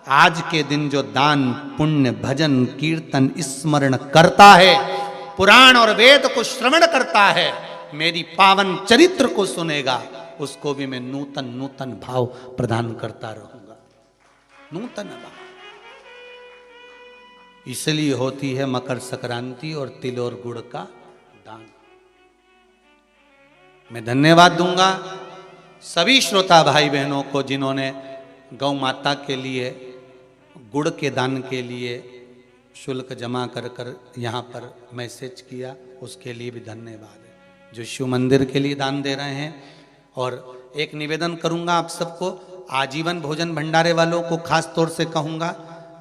[SPEAKER 1] आज के दिन जो दान पुण्य भजन कीर्तन स्मरण करता है, पुराण और वेद को श्रवण करता है, मेरी पावन चरित्र को सुनेगा, उसको भी मैं नूतन नूतन भाव प्रदान करता रहूंगा, नूतन भाव। इसलिए होती है मकर संक्रांति और तिल और गुड़ का दान। मैं धन्यवाद दूंगा सभी श्रोता भाई बहनों को जिन्होंने गौ माता के लिए गुड़ के दान के लिए शुल्क जमा कर कर यहाँ पर मैसेज किया, उसके लिए भी धन्यवाद है। जो शिव मंदिर के लिए दान दे रहे हैं। और एक निवेदन करूँगा आप सबको, आजीवन भोजन भंडारे वालों को खास तौर से कहूँगा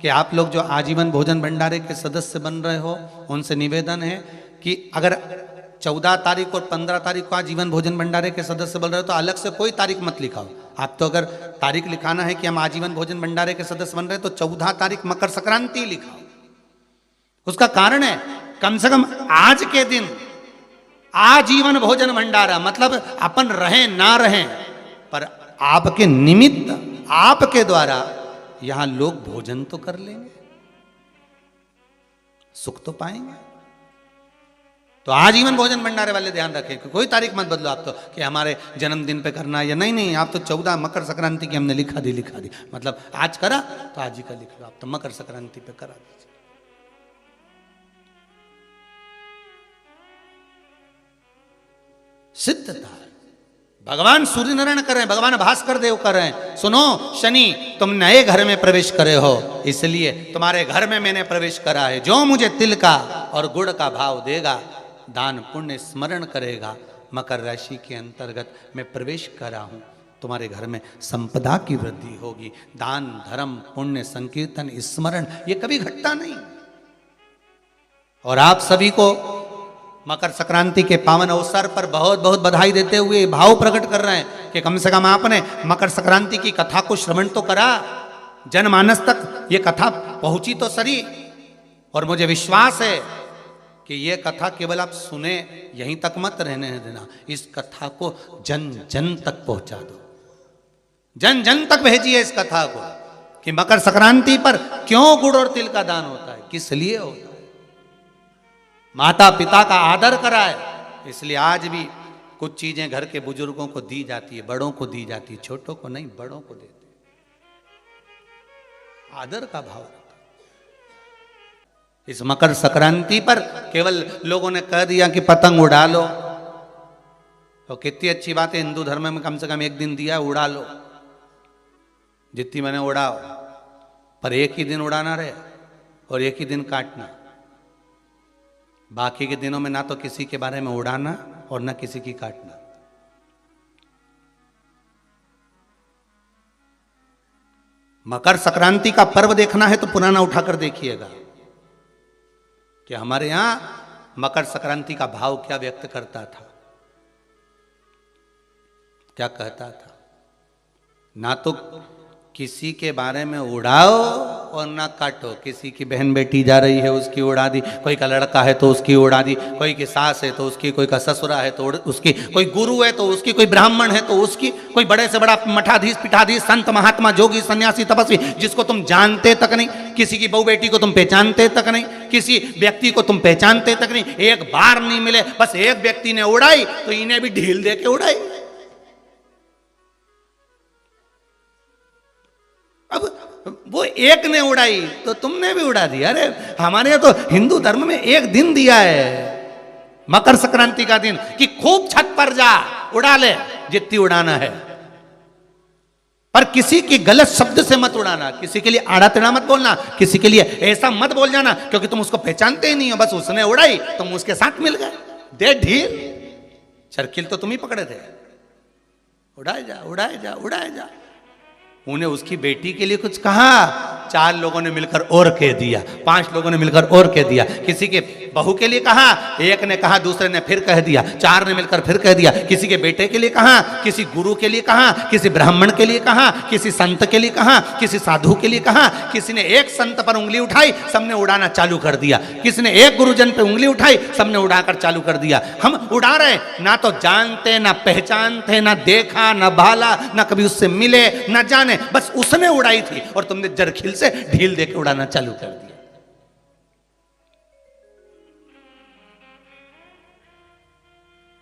[SPEAKER 1] कि आप लोग जो आजीवन भोजन भंडारे के सदस्य बन रहे हो, उनसे निवेदन है कि अगर 14 तारीख और 15 तारीख को आजीवन भोजन भंडारे के सदस्य बन रहे हो तो अलग से कोई तारीख मत लिखाओ। आप तो अगर तारीख लिखाना है कि हम आजीवन भोजन भंडारे के सदस्य बन रहे हैं तो 14 तारीख मकर संक्रांति लिखाओ। उसका कारण है, कम से कम आज के दिन आजीवन भोजन भंडारा, मतलब अपन रहें ना रहें पर आपके निमित्त, आपके द्वारा यहां लोग भोजन तो कर लेंगे, सुख तो पाएंगे। तो आजीवन भोजन भंडारे वाले ध्यान रखें कि कोई तारीख मत बदलो आप तो कि हमारे जन्मदिन पे करना है या नहीं, आप तो 14 मकर संक्रांति की हमने लिखा दी, मतलब आज करा तो आज ही का लिख लो, आप तो मकर संक्रांति पे करा दीजिए। सिद्धता भगवान सूर्य नारायण कर रहे हैं, भगवान भास्कर देव कर रहे हैं। सुनो शनि, तुम नए घर में प्रवेश करे हो, इसलिए तुम्हारे घर में मैंने प्रवेश करा है। जो मुझे तिल का और गुड़ का भाव देगा, दान पुण्य स्मरण करेगा, मकर राशि के अंतर्गत मैं प्रवेश करा हूं, तुम्हारे घर में संपदा की वृद्धि होगी। दान धर्म पुण्य संकीर्तन स्मरण ये कभी घटता नहीं। और आप सभी को मकर संक्रांति के पावन अवसर पर बहुत बहुत बधाई देते हुए भाव प्रकट कर रहे हैं कि कम से कम आपने मकर संक्रांति की कथा को श्रवण तो करा, जनमानस तक ये कथा पहुंची तो सही। और मुझे विश्वास है कि ये कथा केवल आप सुने यहीं तक मत रहने देना, इस कथा को जन जन तक पहुंचा दो, जन जन तक भेजिए इस कथा को कि मकर संक्रांति पर क्यों गुड़ और तिल का दान होता है, किस लिए होता है। माता पिता का आदर कराए, इसलिए आज भी कुछ चीजें घर के बुजुर्गों को दी जाती है, बड़ों को दी जाती है, छोटों को नहीं, बड़ों को देते, आदर का भाव। इस मकर संक्रांति पर केवल लोगों ने कह दिया कि पतंग उड़ा लो, तो कितनी अच्छी बात है, हिंदू धर्म में कम से कम एक दिन दिया, उड़ा लो जितनी मैंने उड़ाओ, पर एक ही दिन उड़ाना रहे और एक ही दिन काटना। बाकी के दिनों में ना तो किसी के बारे में उड़ाना और ना किसी की काटना। मकर संक्रांति का पर्व देखना है तो पुराना उठाकर देखिएगा कि हमारे यहां मकर संक्रांति का भाव क्या व्यक्त करता था, क्या कहता था। ना तो किसी के बारे में उड़ाओ और ना काटो। किसी की बहन बेटी जा रही है उसकी उड़ा दी, कोई का लड़का है तो उसकी उड़ा दी, कोई की सास है तो उसकी, कोई का ससुरा है तो उसकी, कोई गुरु है तो उसकी, कोई ब्राह्मण है तो उसकी, कोई बड़े से बड़ा मठाधीश पीठाधीश संत महात्मा जोगी सन्यासी तपस्वी जिसको तुम जानते तक नहीं, किसी की बहू बेटी को तुम पहचानते तक नहीं, किसी व्यक्ति को तुम पहचानते तक नहीं, एक बार नहीं मिले, बस एक व्यक्ति ने उड़ाई तो इन्हें भी ढील दे के उड़ाई। अब वो एक ने उड़ाई तो तुमने भी उड़ा दिया। अरे हमारे यहाँ तो हिंदू धर्म में एक दिन दिया है मकर संक्रांति का दिन कि खूब छत पर जा उड़ा ले जितनी उड़ाना है, पर किसी की गलत शब्द से मत उड़ाना, किसी के लिए आड़ा टेढ़ा मत बोलना, किसी के लिए ऐसा मत बोल जाना क्योंकि तुम उसको पहचानते ही नहीं हो, बस उसने उड़ाई तुम उसके साथ मिल गए, दे ढील, सर्किल तो तुम ही पकड़े थे। उड़ाए जा उड़ाए जा उड़ाए जा। उन्हें उसकी बेटी के लिए कुछ कहा, 4 लोगों ने मिलकर और कह दिया, 5 लोगों ने मिलकर और कह दिया। किसी के बहू के लिए कहा, एक ने कहा, दूसरे ने फिर कह दिया, 4 ने मिलकर फिर कह दिया। किसी के बेटे के लिए कहा, किसी गुरु के लिए कहा, किसी ब्राह्मण के लिए कहा, किसी संत के लिए कहा, किसी साधु के लिए कहा। किसी ने एक संत पर उंगली उठाई, सबने उड़ाना चालू कर दिया। किसी ने एक गुरुजन पे उंगली उठाई, सबने उड़ाकर चालू कर दिया। हम उड़ा रहे, ना तो जानते ना पहचानते, ना देखा ना भाला, ना कभी उससे मिले ना जाने, बस उसने उड़ाई थी और तुमने जरखिल से ढील देके उड़ाना चालू कर दिया।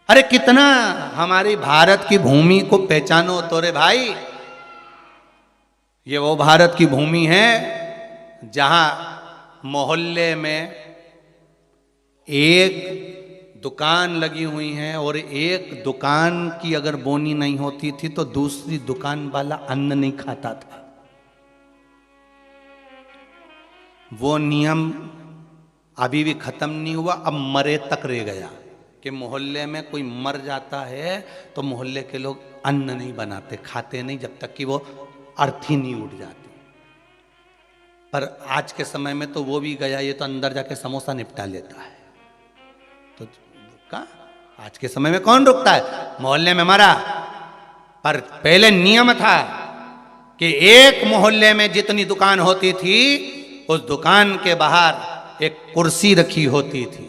[SPEAKER 1] अरे कितना हमारी भारत की भूमि को पहचानो तो रे भाई। ये वो भारत की भूमि है जहां मोहल्ले में एक दुकान लगी हुई है और एक दुकान की अगर बोनी नहीं होती थी तो दूसरी दुकान वाला अन्न नहीं खाता था। वो नियम अभी भी खत्म नहीं हुआ, अब मरे तक रह गया कि मोहल्ले में कोई मर जाता है तो मोहल्ले के लोग अन्न नहीं बनाते, खाते नहीं जब तक कि वो अर्थी नहीं उठ जाती। पर आज के समय में तो वो भी गया, ये तो अंदर जाके समोसा निपटा लेता है। तो का आज के समय में कौन रुकता है? मोहल्ले में मरा, पर पहले नियम था कि एक मोहल्ले में जितनी दुकान होती थी उस दुकान के बाहर एक कुर्सी रखी होती थी।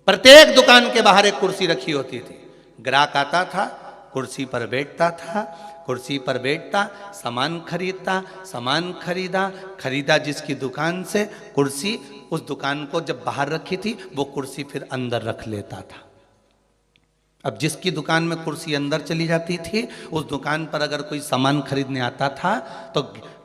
[SPEAKER 1] प्रत्येक दुकान के बाहर एक कुर्सी रखी होती थी। ग्राहक आता था, कुर्सी पर बैठता था, कुर्सी पर बैठता, सामान खरीदता, सामान खरीदा जिसकी दुकान से कुर्सी, उस दुकान को जब बाहर रखी थी वो कुर्सी फिर अंदर रख लेता था। अब जिसकी दुकान में कुर्सी अंदर चली जाती थी, उस दुकान पर अगर कोई सामान खरीदने आता था तो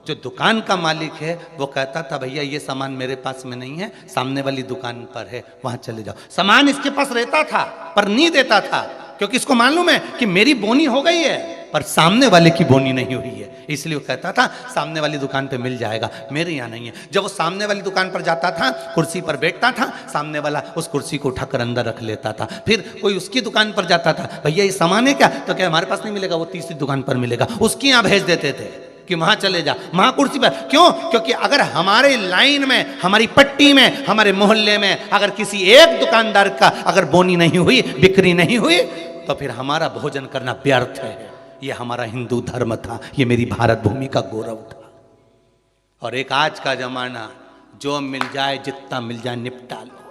[SPEAKER 1] जो दुकान का मालिक है वो कहता था भैया ये सामान मेरे पास में नहीं है, सामने वाली दुकान पर है, वहां चले जाओ। सामान इसके पास रहता था पर नहीं देता था, क्योंकि इसको मालूम है कि मेरी बोनी हो गई है पर सामने वाले की बोनी नहीं हुई है, इसलिए वो कहता था सामने वाली दुकान पे मिल जाएगा, मेरे यहाँ नहीं है। जब वो सामने वाली दुकान पर जाता था, कुर्सी पर बैठता था, सामने वाला उस कुर्सी को उठाकर अंदर रख लेता था। फिर कोई उसकी दुकान पर जाता था, भैया ये सामान है क्या? तो क्या हमारे पास नहीं मिलेगा, वो तीसरी दुकान पर मिलेगा, उसकी यहाँ भेज देते थे कि वहां चले जा, वहां कुर्सी पर। क्यों? क्योंकि अगर हमारे लाइन में, हमारी पट्टी में, हमारे मोहल्ले में अगर किसी एक दुकानदार का अगर बोनी नहीं हुई, बिक्री नहीं हुई, तो फिर हमारा भोजन करना व्यर्थ है। ये हमारा हिंदू धर्म था, ये मेरी भारत भूमि का गौरव था। और एक आज का जमाना, जो मिल जाए जितना मिल जाए निपटा लो,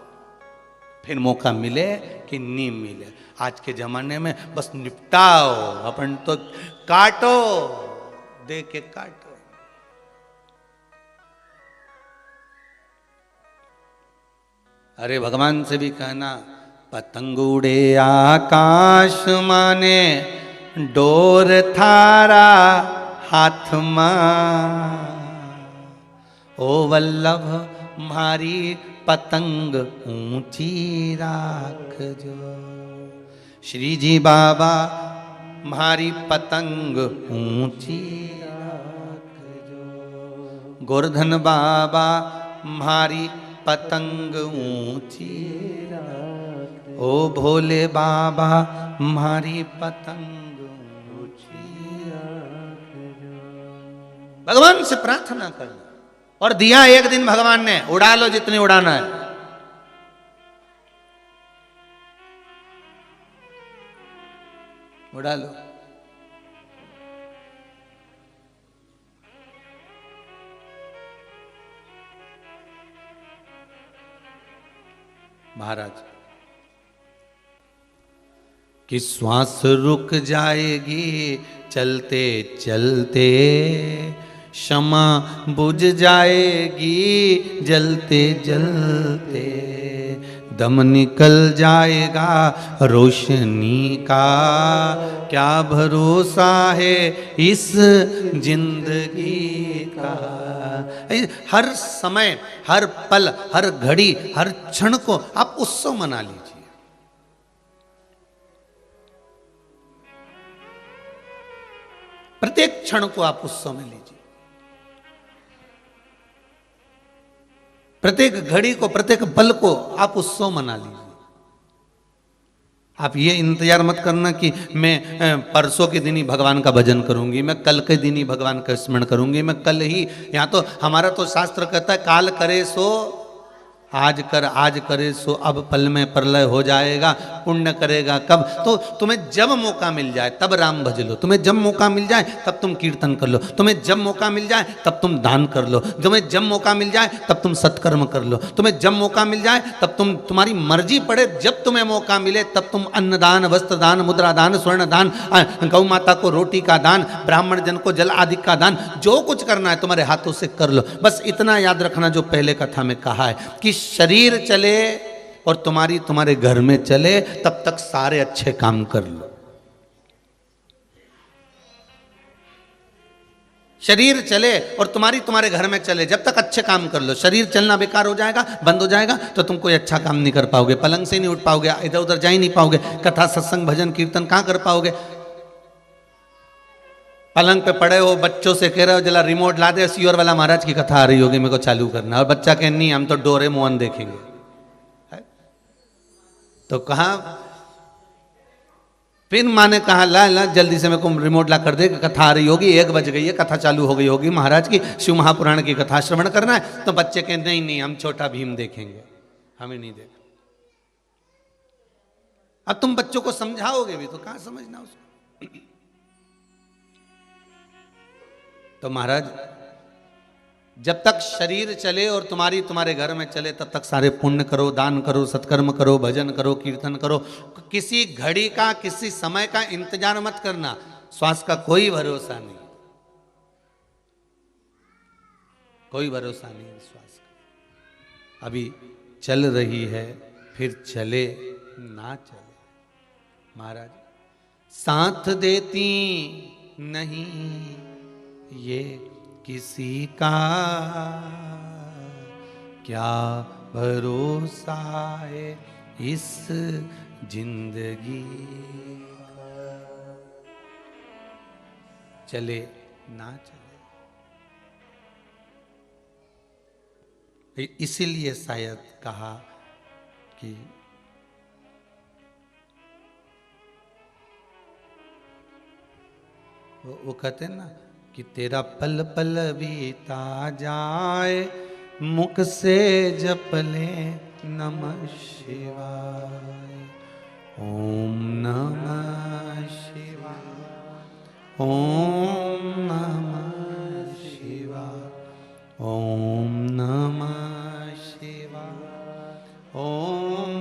[SPEAKER 1] फिर मौका मिले कि नहीं मिले। आज के जमाने में बस निपटाओ, अपन तो काटो, दे के काटो। अरे भगवान से भी कहना, पतंग उड़े आकाश माने, डोर थारा हाथ मां, ओ वल्लभ मारी पतंग ऊंची राख जो। श्री जी बाबा मारी पतंग ऊंची राख जो, गोवर्धन बाबा मारी पतंग ऊंची राख, ओ भोले बाबा मारी पतंग ऊंची राख जो। भगवान से प्रार्थना करना, और दिया एक दिन भगवान ने, उड़ा लो जितनी उड़ाना है। उड़ा लो। महाराज कि श्वास रुक जाएगी चलते चलते, क्षमा बुझ जाएगी जलते जलते, दम निकल जाएगा रोशनी का, क्या भरोसा है इस जिंदगी का। हर समय, हर पल, हर घड़ी, हर क्षण को आप उत्सव मना लीजिए। प्रत्येक क्षण को आप उत्सव में लीजिए, प्रत्येक घड़ी को, प्रत्येक पल को आप उत्सव मना लीजिए। आप ये इंतजार मत करना कि मैं परसों के दिन ही भगवान का भजन करूंगी, मैं कल के दिन ही भगवान का स्मरण करूंगी, मैं कल ही। यहाँ तो हमारा तो शास्त्र कहता है काल करे सो आज कर, आज करे सो अब पल में प्रलय हो जाएगा, पुण्य करेगा कब। तो तुम्हें जब मौका मिल जाए तब राम भज लो, तुम्हें जब मौका मिल जाए तब तुम कीर्तन कर लो, तुम्हें जब मौका मिल जाए तब तुम दान कर लो, तुम्हें जब मौका मिल जाए तब तुम सत्कर्म कर लो, तुम्हें जब मौका मिल जाए तब तुम, तुम्हारी मर्जी पड़े, जब तुम्हें मौका मिले तब तुम अन्नदान, वस्त्र दान, मुद्रा दान, स्वर्ण दान, गौ माता को रोटी का दान, ब्राह्मण जन को जल आदि का दान, जो कुछ करना है तुम्हारे हाथों से कर लो। बस इतना याद रखना जो पहले कथा में कहा है कि शरीर चले और तुम्हारे घर में चले, तब तक सारे अच्छे काम कर लो। शरीर चले और तुम्हारे घर में चले, जब तक अच्छे काम कर लो। शरीर चलना बेकार हो जाएगा, बंद हो जाएगा, तो तुम कोई अच्छा काम नहीं कर पाओगे, पलंग से नहीं उठ पाओगे, इधर उधर जा ही नहीं पाओगे, कथा सत्संग भजन कीर्तन कहां कर पाओगे। पलंग पे पड़े हो, बच्चों से कह रहे हो जला रिमोट ला दे, सीओर वाला महाराज की कथा आ रही होगी, मेरे को चालू करना, और बच्चा कह नहीं हम तो डोरेमोन देखेंगे। है? तो कहा, फिर माँ ने कहा ला ला जल्दी से मेरे को रिमोट ला कर दे, कथा आ रही होगी, 1 बज गई है, कथा चालू हो गई होगी महाराज की, शिव महापुराण की कथा श्रवण करना है। तो बच्चे कह नहीं नहीं हम छोटा भीम देखेंगे, हमें नहीं देखना। अब तुम बच्चों को समझाओगे भी तो कहां समझना उसको। तो महाराज जब तक शरीर चले और तुम्हारे घर में चले तब तक सारे पुण्य करो, दान करो, सत्कर्म करो, भजन करो, कीर्तन करो। किसी घड़ी का, किसी समय का इंतजार मत करना, श्वास का कोई भरोसा नहीं, कोई भरोसा नहीं श्वास का। अभी चल रही है, फिर चले ना चले। महाराज साथ देती नहीं ये किसी का, क्या भरोसा है इस जिंदगी का। चले ना चले, इसीलिए शायद कहा कि वो कहते हैं ना कि तेरा पल पल बीता जाए, मुख से जप ले नमः शिवाय, ओम नमः शिवाय, ओम नमः शिवाय, ओम नमः शिवाय, ओम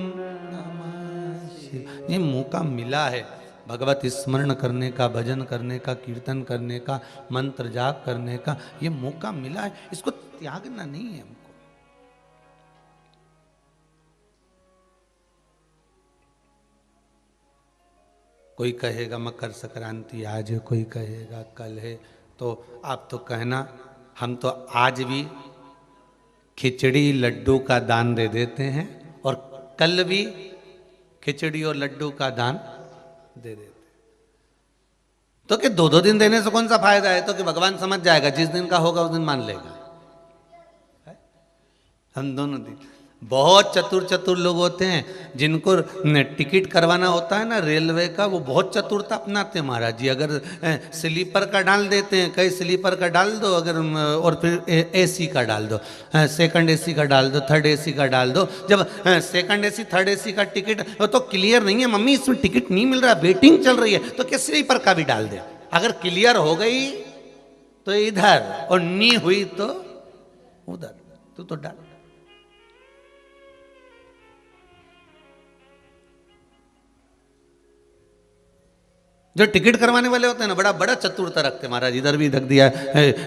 [SPEAKER 1] नमः शिवाय। ये मौका मिला है भगवत स्मरण करने का, भजन करने का, कीर्तन करने का, मंत्र जाप करने का, ये मौका मिला है, इसको त्यागना नहीं है हमको। कोई कहेगा मकर संक्रांति आज है, कोई कहेगा कल है, तो आप तो कहना हम तो आज भी खिचड़ी लड्डू का दान दे देते हैं और कल भी खिचड़ी और लड्डू का दान दे देते। तो कि 2-2 दिन देने से कौन सा फायदा है, तो कि भगवान समझ जाएगा, जिस दिन का होगा उस दिन मान लेगा। हम दोनों दिन, बहुत चतुर लोग होते हैं जिनको टिकट करवाना होता है ना रेलवे का, वो बहुत चतुरता अपनाते हैं महाराज जी। अगर स्लीपर का डाल देते हैं, कई स्लीपर का डाल दो अगर, और फिर एसी का डाल दो, सेकंड एसी का डाल दो, थर्ड एसी का डाल दो। जब सेकंड एसी थर्ड एसी का टिकट तो क्लियर नहीं है, मम्मी इसमें टिकट नहीं मिल रहा, वेटिंग चल रही है, तो क्या स्लीपर का भी डाल दे। अगर क्लियर हो गई तो इधर और नहीं हुई तो उधर, तू तो डाल। जो टिकट करवाने वाले होते हैं ना, बड़ा बड़ा चतुरता रखते हैं महाराज, इधर भी रख दिया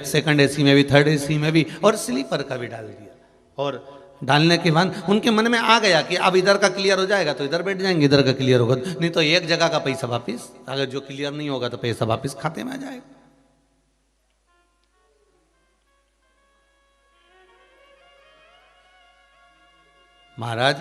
[SPEAKER 1] सेकंड एसी में भी, थर्ड एसी में भी, और स्लीपर का भी डाल दिया। और डालने के बाद उनके मन में आ गया कि अब इधर का क्लियर हो जाएगा तो इधर बैठ जाएंगे, इधर का क्लियर होगा नहीं तो एक जगह का पैसा वापिस, अगर जो क्लियर नहीं होगा तो पैसा वापिस खाते में आ जाएगा। महाराज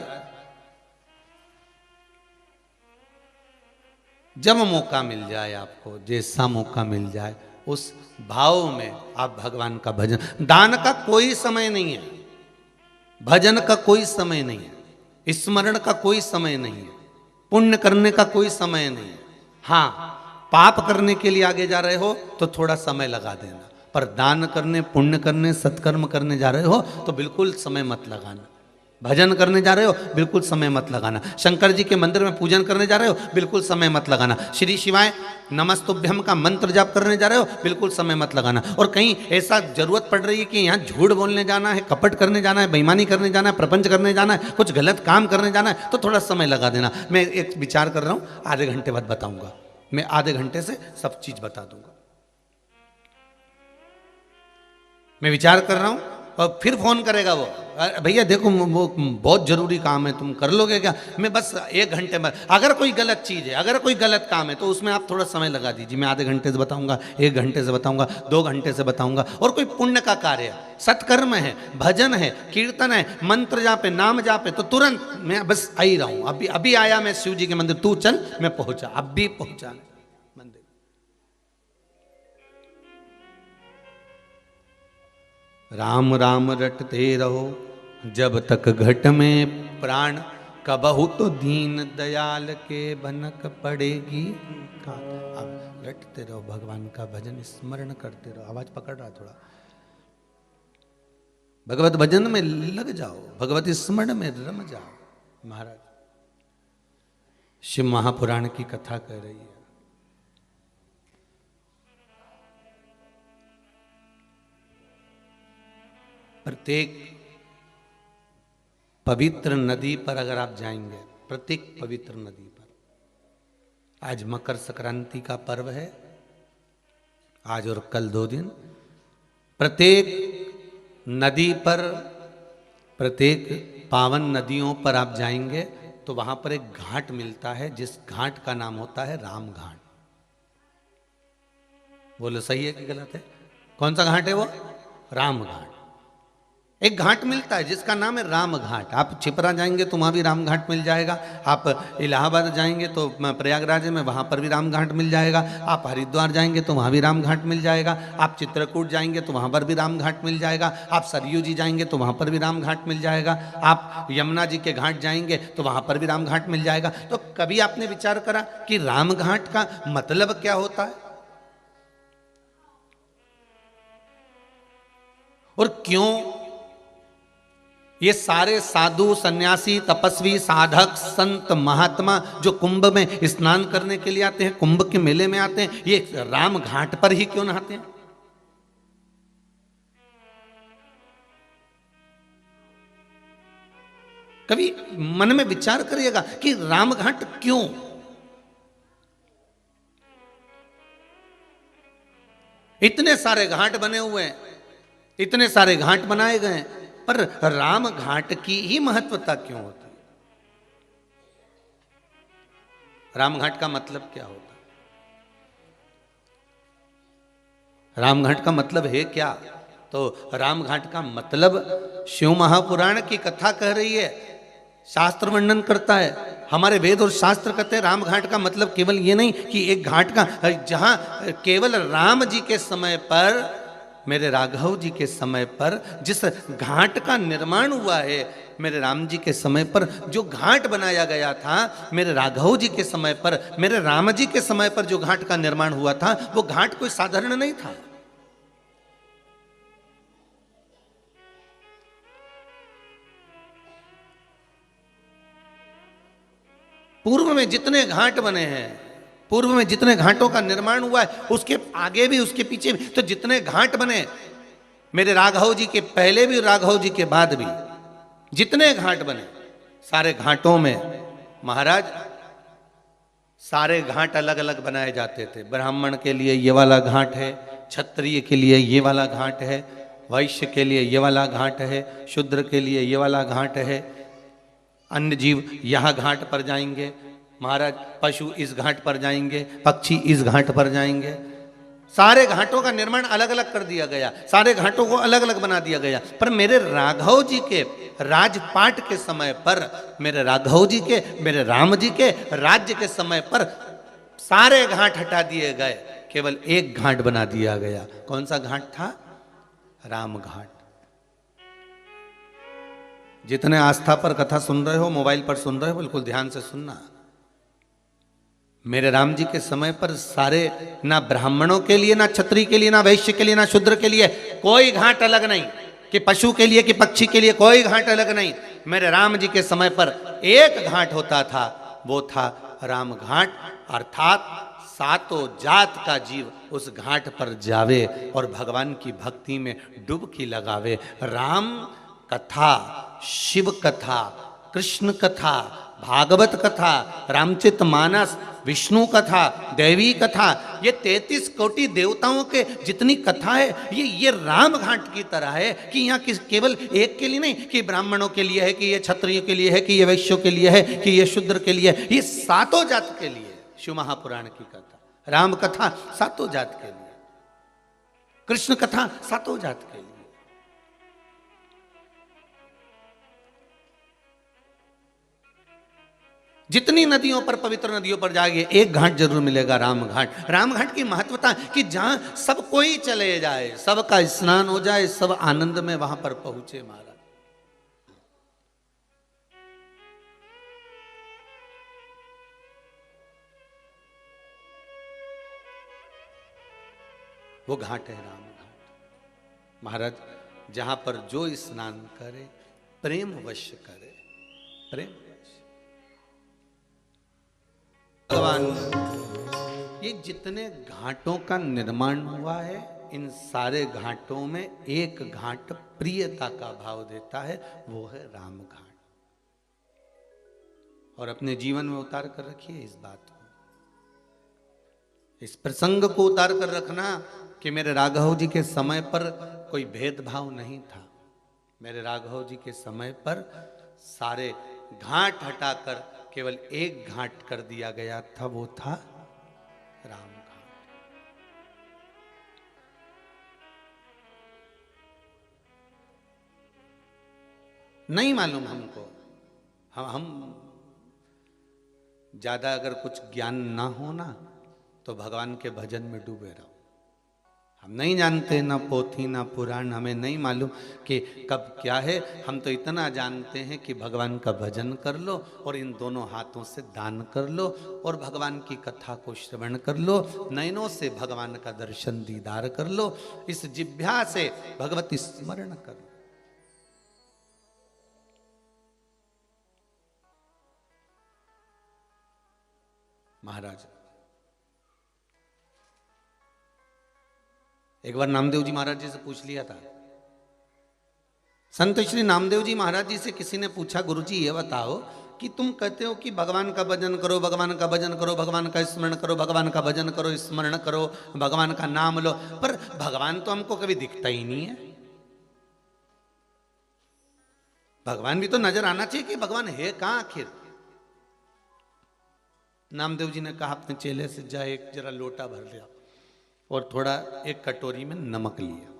[SPEAKER 1] जब मौका मिल जाए आपको, जैसा मौका मिल जाए, उस भाव में आप भगवान का भजन, दान का कोई समय नहीं है, भजन का कोई समय नहीं है, स्मरण का कोई समय नहीं है, पुण्य करने का कोई समय नहीं है। हाँ, पाप करने के लिए आगे जा रहे हो तो थोड़ा समय लगा देना, पर दान करने, पुण्य करने, सत्कर्म करने जा रहे हो तो बिल्कुल समय मत लगाना। भजन करने जा रहे हो बिल्कुल समय मत लगाना। शंकर जी के मंदिर में पूजन करने जा रहे हो बिल्कुल समय मत लगाना। श्री शिवाय नमस्तुभ्यम का मंत्र जाप करने जा रहे हो बिल्कुल समय मत लगाना। और कहीं ऐसा जरूरत पड़ रही है कि यहाँ झूठ बोलने जाना है, कपट करने जाना है, बेईमानी करने जाना है, प्रपंच करने जाना है, कुछ गलत काम करने जाना है, तो थोड़ा समय लगा देना। मैं एक विचार कर रहा हूँ, आधे घंटे बाद बताऊंगा, मैं आधे घंटे से सब चीज बता दूंगा। मैं विचार कर रहा हूँ और फिर फोन करेगा वो, भैया देखो वो बहुत जरूरी काम है, तुम कर लोगे क्या? मैं बस 1 घंटे में, अगर कोई गलत चीज़ है, अगर कोई गलत काम है तो उसमें आप थोड़ा समय लगा दीजिए। मैं आधे घंटे से बताऊंगा, 1 घंटे से बताऊंगा, 2 घंटे से बताऊंगा। और कोई पुण्य का कार्य है, सत्कर्म है, भजन है, कीर्तन है, मंत्र जाप है, नाम जाप है, तो तुरंत मैं बस आ ही रहा हूँ। अभी अभी आया मैं शिव जी के मंदिर, तू चल, मैं पहुंचा, अब भी पहुंचा मंदिर। राम राम रटते रहो जब तक घट में प्राण, कबहु तो दीन दयाल के भनक पड़ेगी का। अब रटते रहो, भगवान का भजन स्मरण करते रहो। आवाज पकड़ रहा थोड़ा, भगवत भजन में लग जाओ, भगवत स्मरण में रम जाओ। महाराज शिव महापुराण की कथा कह रही है। प्रत्येक पवित्र नदी पर अगर आप जाएंगे, प्रत्येक पवित्र नदी पर, आज मकर संक्रांति का पर्व है, आज और कल 2 दिन, प्रत्येक नदी पर, प्रत्येक पावन नदियों पर आप जाएंगे तो वहां पर एक घाट मिलता है, जिस घाट का नाम होता है राम घाट। बोलो सही है कि गलत है? कौन सा घाट है वो? राम घाट। एक घाट मिलता है जिसका नाम है राम घाट। आप छिपरा जाएंगे तो वहाँ भी राम घाट मिल जाएगा, आप इलाहाबाद जाएंगे तो प्रयागराज में वहाँ पर भी राम घाट मिल जाएगा, आप हरिद्वार जाएंगे तो वहाँ भी राम घाट मिल जाएगा, आप चित्रकूट जाएंगे तो वहाँ पर भी राम घाट मिल जाएगा, आप सरयू जी जाएंगे तो वहाँ पर भी राम घाट मिल जाएगा, आप यमुना जी के घाट जाएंगे तो वहाँ पर भी राम घाट मिल जाएगा। तो कभी आपने विचार करा कि राम घाट का मतलब क्या होता है और क्यों ये सारे साधु सन्यासी तपस्वी साधक संत महात्मा जो कुंभ में स्नान करने के लिए आते हैं, कुंभ के मेले में आते हैं, ये राम घाट पर ही क्यों नहाते हैं? कभी मन में विचार करिएगा कि राम घाट क्यों? इतने सारे घाट बने हुए हैं, इतने सारे घाट बनाए गए हैं, पर राम घाट की ही महत्वता क्यों होती है? राम घाट का मतलब क्या होता है? राम घाट का मतलब है क्या? तो राम घाट का मतलब शिव महापुराण की कथा कह रही है, शास्त्र वर्णन करता है। हमारे वेद और शास्त्र कहते हैं राम घाट का मतलब केवल ये नहीं कि एक घाट का, जहां केवल राम जी के समय पर, मेरे राघव जी के समय पर जिस घाट का निर्माण हुआ है, मेरे राम जी के समय पर जो घाट बनाया गया था, मेरे राघव जी के समय पर, मेरे राम जी के समय पर जो घाट का निर्माण हुआ था, वो घाट कोई साधारण नहीं था। पूर्व में जितने घाट बने हैं, पूर्व में जितने घाटों का निर्माण हुआ है, उसके आगे भी उसके पीछे भी, तो जितने घाट बने, मेरे राघव जी के पहले भी राघव जी के बाद भी जितने घाट बने, सारे घाटों में महाराज सारे घाट अलग अलग बनाए जाते थे। ब्राह्मण के लिए ये वाला घाट है, क्षत्रिय के लिए ये वाला घाट है, वैश्य के लिए ये वाला घाट है, शूद्र के लिए ये वाला घाट है, अन्य जीव यहाँ घाट पर जाएंगे महाराज, पशु इस घाट पर जाएंगे, पक्षी इस घाट पर जाएंगे। सारे घाटों का निर्माण अलग अलग कर दिया गया, सारे घाटों को अलग अलग बना दिया गया। पर मेरे राघव जी के राजपाट के समय पर, मेरे राघव जी के, मेरे राम जी के राज्य के समय पर सारे घाट हटा दिए गए, केवल एक घाट बना दिया गया। कौन सा घाट था? राम घाट। जितने आस्था पर कथा सुन रहे हो, मोबाइल पर सुन रहे हो, बिल्कुल ध्यान से सुनना। मेरे राम जी के समय पर सारे, ना ब्राह्मणों के लिए, ना क्षत्रिय के लिए, ना वैश्य के लिए, ना शूद्र के लिए कोई घाट अलग नहीं, कि पशु के लिए कि पक्षी के लिए कोई घाट अलग नहीं। मेरे राम जी के समय पर एक घाट होता था, वो था राम घाट, अर्थात सातों जात का जीव उस घाट पर जावे और भगवान की भक्ति में डुबकी लगावे। राम कथा, शिव कथा, कृष्ण कथा, भागवत कथा, रामचरितमानस, विष्णु कथा, देवी कथा, ये 33 कोटि देवताओं के जितनी कथा है, ये राम घाट की तरह है कि यहाँ केवल एक के लिए नहीं, कि ब्राह्मणों के लिए है, कि ये क्षत्रियों के लिए है, कि ये वैश्यों के लिए है, कि ये शूद्र के लिए है, ये सातों जात के लिए। शिव महापुराण की कथा, राम कथा सातों जात के लिए, कृष्ण कथा सातों जात के लिए। जितनी नदियों पर, पवित्र नदियों पर जाइए, एक घाट जरूर मिलेगा, राम घाट। राम घाट की महत्वता कि जहां सब कोई चले जाए, सबका स्नान हो जाए, सब आनंद में वहां पर पहुंचे महाराज। वो घाट है राम घाट महाराज, जहां पर जो स्नान करे प्रेम वश करे, प्रेम वश। भगवान, ये जितने घाटों का निर्माण हुआ है, इन सारे घाटों में एक घाट प्रियता का भाव देता है, वो है राम घाट। और अपने जीवन में उतार कर रखिए इस बात को, इस प्रसंग को उतार कर रखना कि मेरे राघव जी के समय पर कोई भेदभाव नहीं था। मेरे राघव जी के समय पर सारे घाट हटाकर केवल एक घाट कर दिया गया था, वो था राम घाट। नहीं मालूम हमको, हम ज्यादा अगर कुछ ज्ञान ना हो ना, तो भगवान के भजन में डूबे रहो। हम नहीं जानते ना पोथी ना पुराण, हमें नहीं मालूम कि कब क्या है। हम तो इतना जानते हैं कि भगवान का भजन कर लो और इन दोनों हाथों से दान कर लो और भगवान की कथा को श्रवण कर लो, नयनों से भगवान का दर्शन दीदार कर लो, इस जिह्वा से भगवती स्मरण कर लो। महाराज, एक बार नामदेव जी महाराज जी से पूछ लिया था। संत श्री नामदेव जी महाराज जी से किसी ने पूछा, गुरुजी ये बताओ कि तुम कहते हो कि भगवान का भजन करो, भगवान का भजन करो, भगवान का स्मरण करो, भगवान का भजन करो, स्मरण करो, भगवान का नाम लो, पर भगवान तो हमको कभी दिखता ही नहीं है। भगवान भी तो नजर आना चाहिए कि भगवान है कहां आखिर। नामदेव जी ने कहा, अपने चेले से जा एक जरा लोटा भर लिया और थोड़ा एक कटोरी में नमक लिया।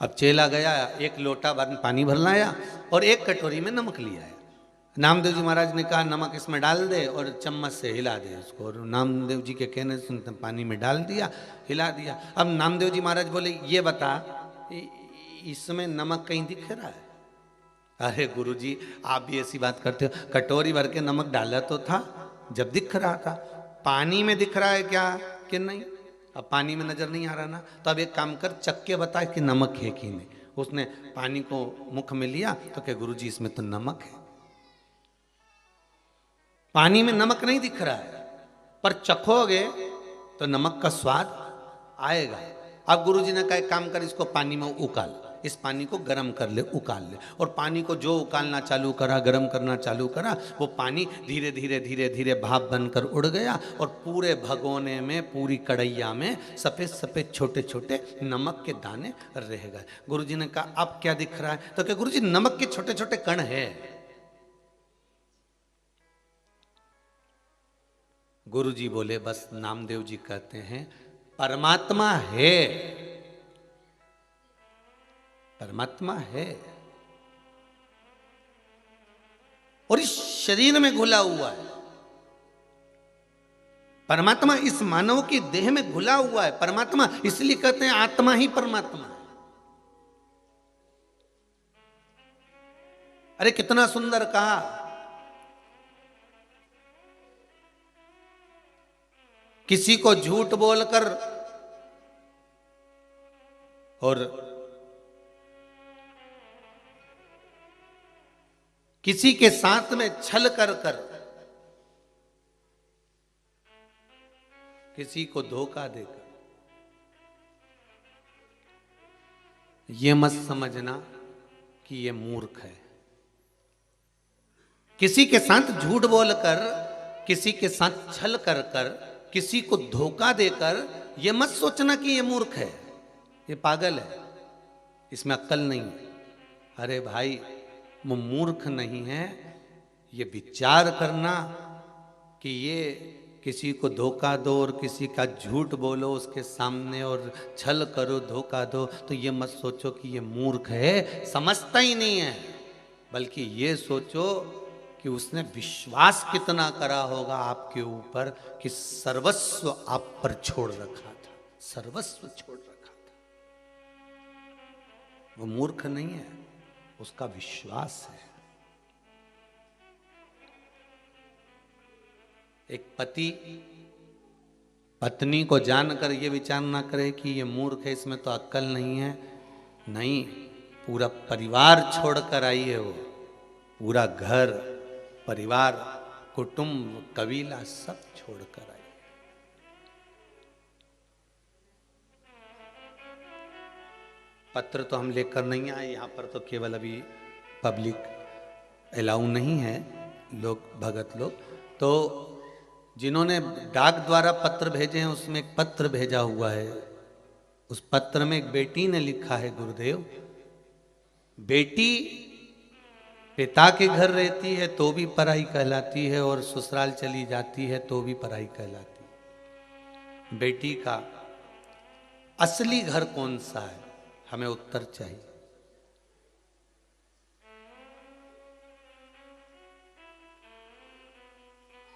[SPEAKER 1] अब चेला गया, एक लोटा भर पानी भर लाया और एक कटोरी में नमक लिया है। नामदेव जी महाराज ने कहा, नमक इसमें डाल दे और चम्मच से हिला दे उसको। और नामदेव जी के कहने से पानी में डाल दिया, हिला दिया। अब नामदेव जी महाराज बोले, ये बता इसमें नमक कहीं दिख रहा है? अरे गुरुजी, आप भी ऐसी बात करते हो, कटोरी भर के नमक डाला तो था जब दिख रहा था। पानी में दिख रहा है क्या कि नहीं? अब पानी में नजर नहीं आ रहा ना, तो अब एक काम कर, चक्के बता कि नमक है कि नहीं। उसने पानी को मुख में लिया तो क्या, गुरुजी इसमें तो नमक है। पानी में नमक नहीं दिख रहा है, पर चखोगे तो नमक का स्वाद आएगा। अब गुरुजी ने कहा, एक काम कर, इसको पानी में उकाल, इस पानी को गर्म कर ले, उकाल ले। और पानी को जो उकालना चालू करा, गर्म करना चालू करा, वो पानी धीरे धीरे धीरे धीरे भाप बनकर उड़ गया और पूरे भगोने में, पूरी कढ़ैया में सफेद सफेद छोटे छोटे नमक के दाने रह गए। गुरुजी ने कहा, अब क्या दिख रहा है? तो क्या गुरुजी, नमक के छोटे छोटे कण है। गुरुजी बोले, बस नामदेव जी कहते हैं, परमात्मा है, परमात्मा है और इस शरीर में घुला हुआ है। परमात्मा इस मानव की देह में घुला हुआ है। परमात्मा इसलिए कहते हैं आत्मा ही परमात्मा है। अरे कितना सुंदर कहा। किसी को झूठ बोलकर और किसी के साथ में छल कर कर, किसी को धोखा देकर, ये मत समझना कि ये मूर्ख है। किसी के साथ झूठ बोलकर, किसी के साथ छल कर कर, किसी को धोखा देकर, ये मत सोचना कि ये मूर्ख है, ये पागल है, इसमें अक्ल नहीं है। अरे भाई, वो मूर्ख नहीं है। ये विचार करना कि ये किसी को धोखा दो और किसी का झूठ बोलो उसके सामने और छल करो, धोखा दो, तो ये मत सोचो कि ये मूर्ख है, समझता ही नहीं है। बल्कि ये सोचो कि उसने विश्वास कितना करा होगा आपके ऊपर कि सर्वस्व आप पर छोड़ रखा था, सर्वस्व छोड़ रखा था। वो मूर्ख नहीं है, उसका विश्वास है। एक पति पत्नी को जानकर ये विचार ना करे कि ये मूर्ख है, इसमें तो अक्ल नहीं है। नहीं, पूरा परिवार छोड़कर आई है वो, पूरा घर परिवार कुटुंब कबीला सब छोड़कर आई। पत्र तो हम लेकर नहीं आए, यहाँ पर तो केवल अभी पब्लिक अलाउ नहीं है, लोग भगत लोग। तो जिन्होंने डाक द्वारा पत्र भेजे हैं उसमें एक पत्र भेजा हुआ है। उस पत्र में एक बेटी ने लिखा है, गुरुदेव, बेटी पिता के घर रहती है तो भी पराई कहलाती है और ससुराल चली जाती है तो भी पराई कहलाती है। बेटी का असली घर कौन सा है, हमें उत्तर चाहिए।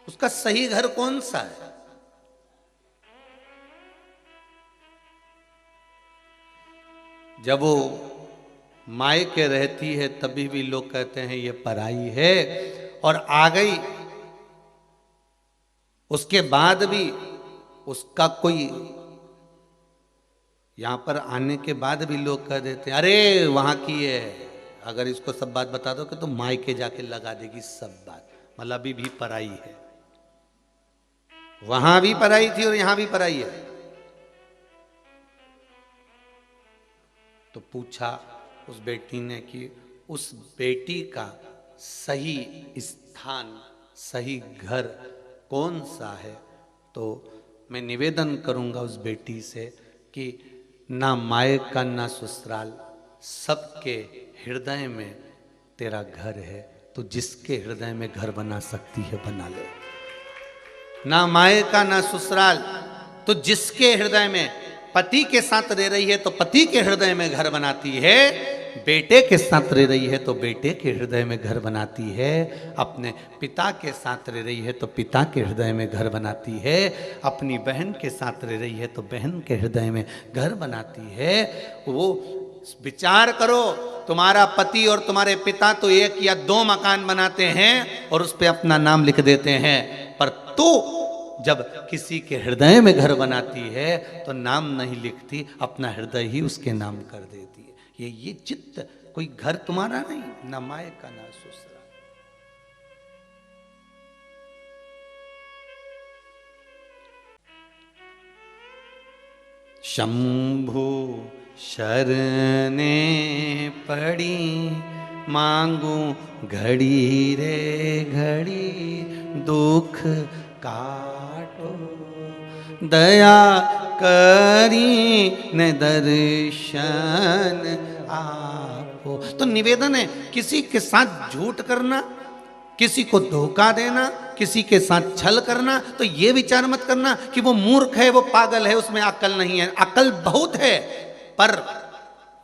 [SPEAKER 1] उसका सही घर कौन सा है? जब वो मायके रहती है तभी भी लोग कहते हैं ये पराई है, और आ गई उसके बाद भी उसका कोई, यहां पर आने के बाद भी लोग कह देते हैं अरे वहां की है। अगर इसको सब बात बता दो कि तो मायके जाके लगा देगी सब बात, मतलब अभी भी पराई है। वहां भी पराई थी और यहां भी पराई है। तो पूछा उस बेटी ने कि उस बेटी का सही स्थान, सही घर कौन सा है? तो मैं निवेदन करूंगा उस बेटी से कि ना मायका ना ससुराल, सबके हृदय में तेरा घर है। तो जिसके हृदय में घर बना सकती है बना ले। ना मायका ना ससुराल, तो जिसके हृदय में, पति के साथ रह रही है तो पति के हृदय में घर बनाती है, बेटे के साथ रह रही है तो बेटे के हृदय में घर बनाती है, अपने पिता के साथ रह रही है तो पिता के हृदय में घर बनाती है, अपनी बहन के साथ रह रही है तो बहन के हृदय में घर बनाती है। वो विचार करो, तुम्हारा पति और तुम्हारे पिता तो एक या दो मकान बनाते हैं और उस पर अपना नाम लिख देते हैं, पर तू जब किसी के हृदय में घर बनाती है तो नाम नहीं लिखती, अपना हृदय ही उसके नाम कर देती है। ये चित्त, कोई घर तुम्हारा नहीं, ना मायका ना ससुराल। शंभु शरणे पड़ी मांगू घड़ी रे घड़ी, दुख काटो दया करी न दर्शन आपो। तो निवेदन है, किसी के साथ झूठ करना, किसी को धोखा देना, किसी के साथ छल करना, तो ये विचार मत करना कि वो मूर्ख है, वो पागल है, उसमें अक्ल नहीं है। अक्ल बहुत है, पर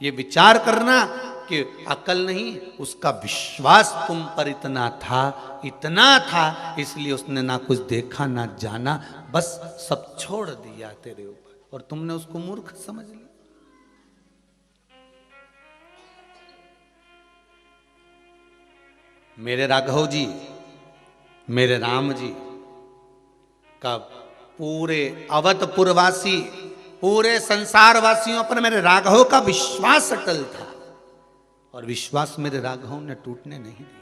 [SPEAKER 1] ये विचार करना कि अक्ल नहीं, उसका विश्वास तुम पर इतना था, इसलिए उसने ना कुछ देखा ना जाना, बस सब छोड़ दिया तेरे ऊपर, और तुमने उसको मूर्ख समझ लिया। मेरे राघव जी, मेरे राम जी का पूरे अवधपुरवासी, पूरे संसार वासियों पर मेरे राघव का विश्वास अटल था, और विश्वास मेरे राघव ने टूटने नहीं दिया।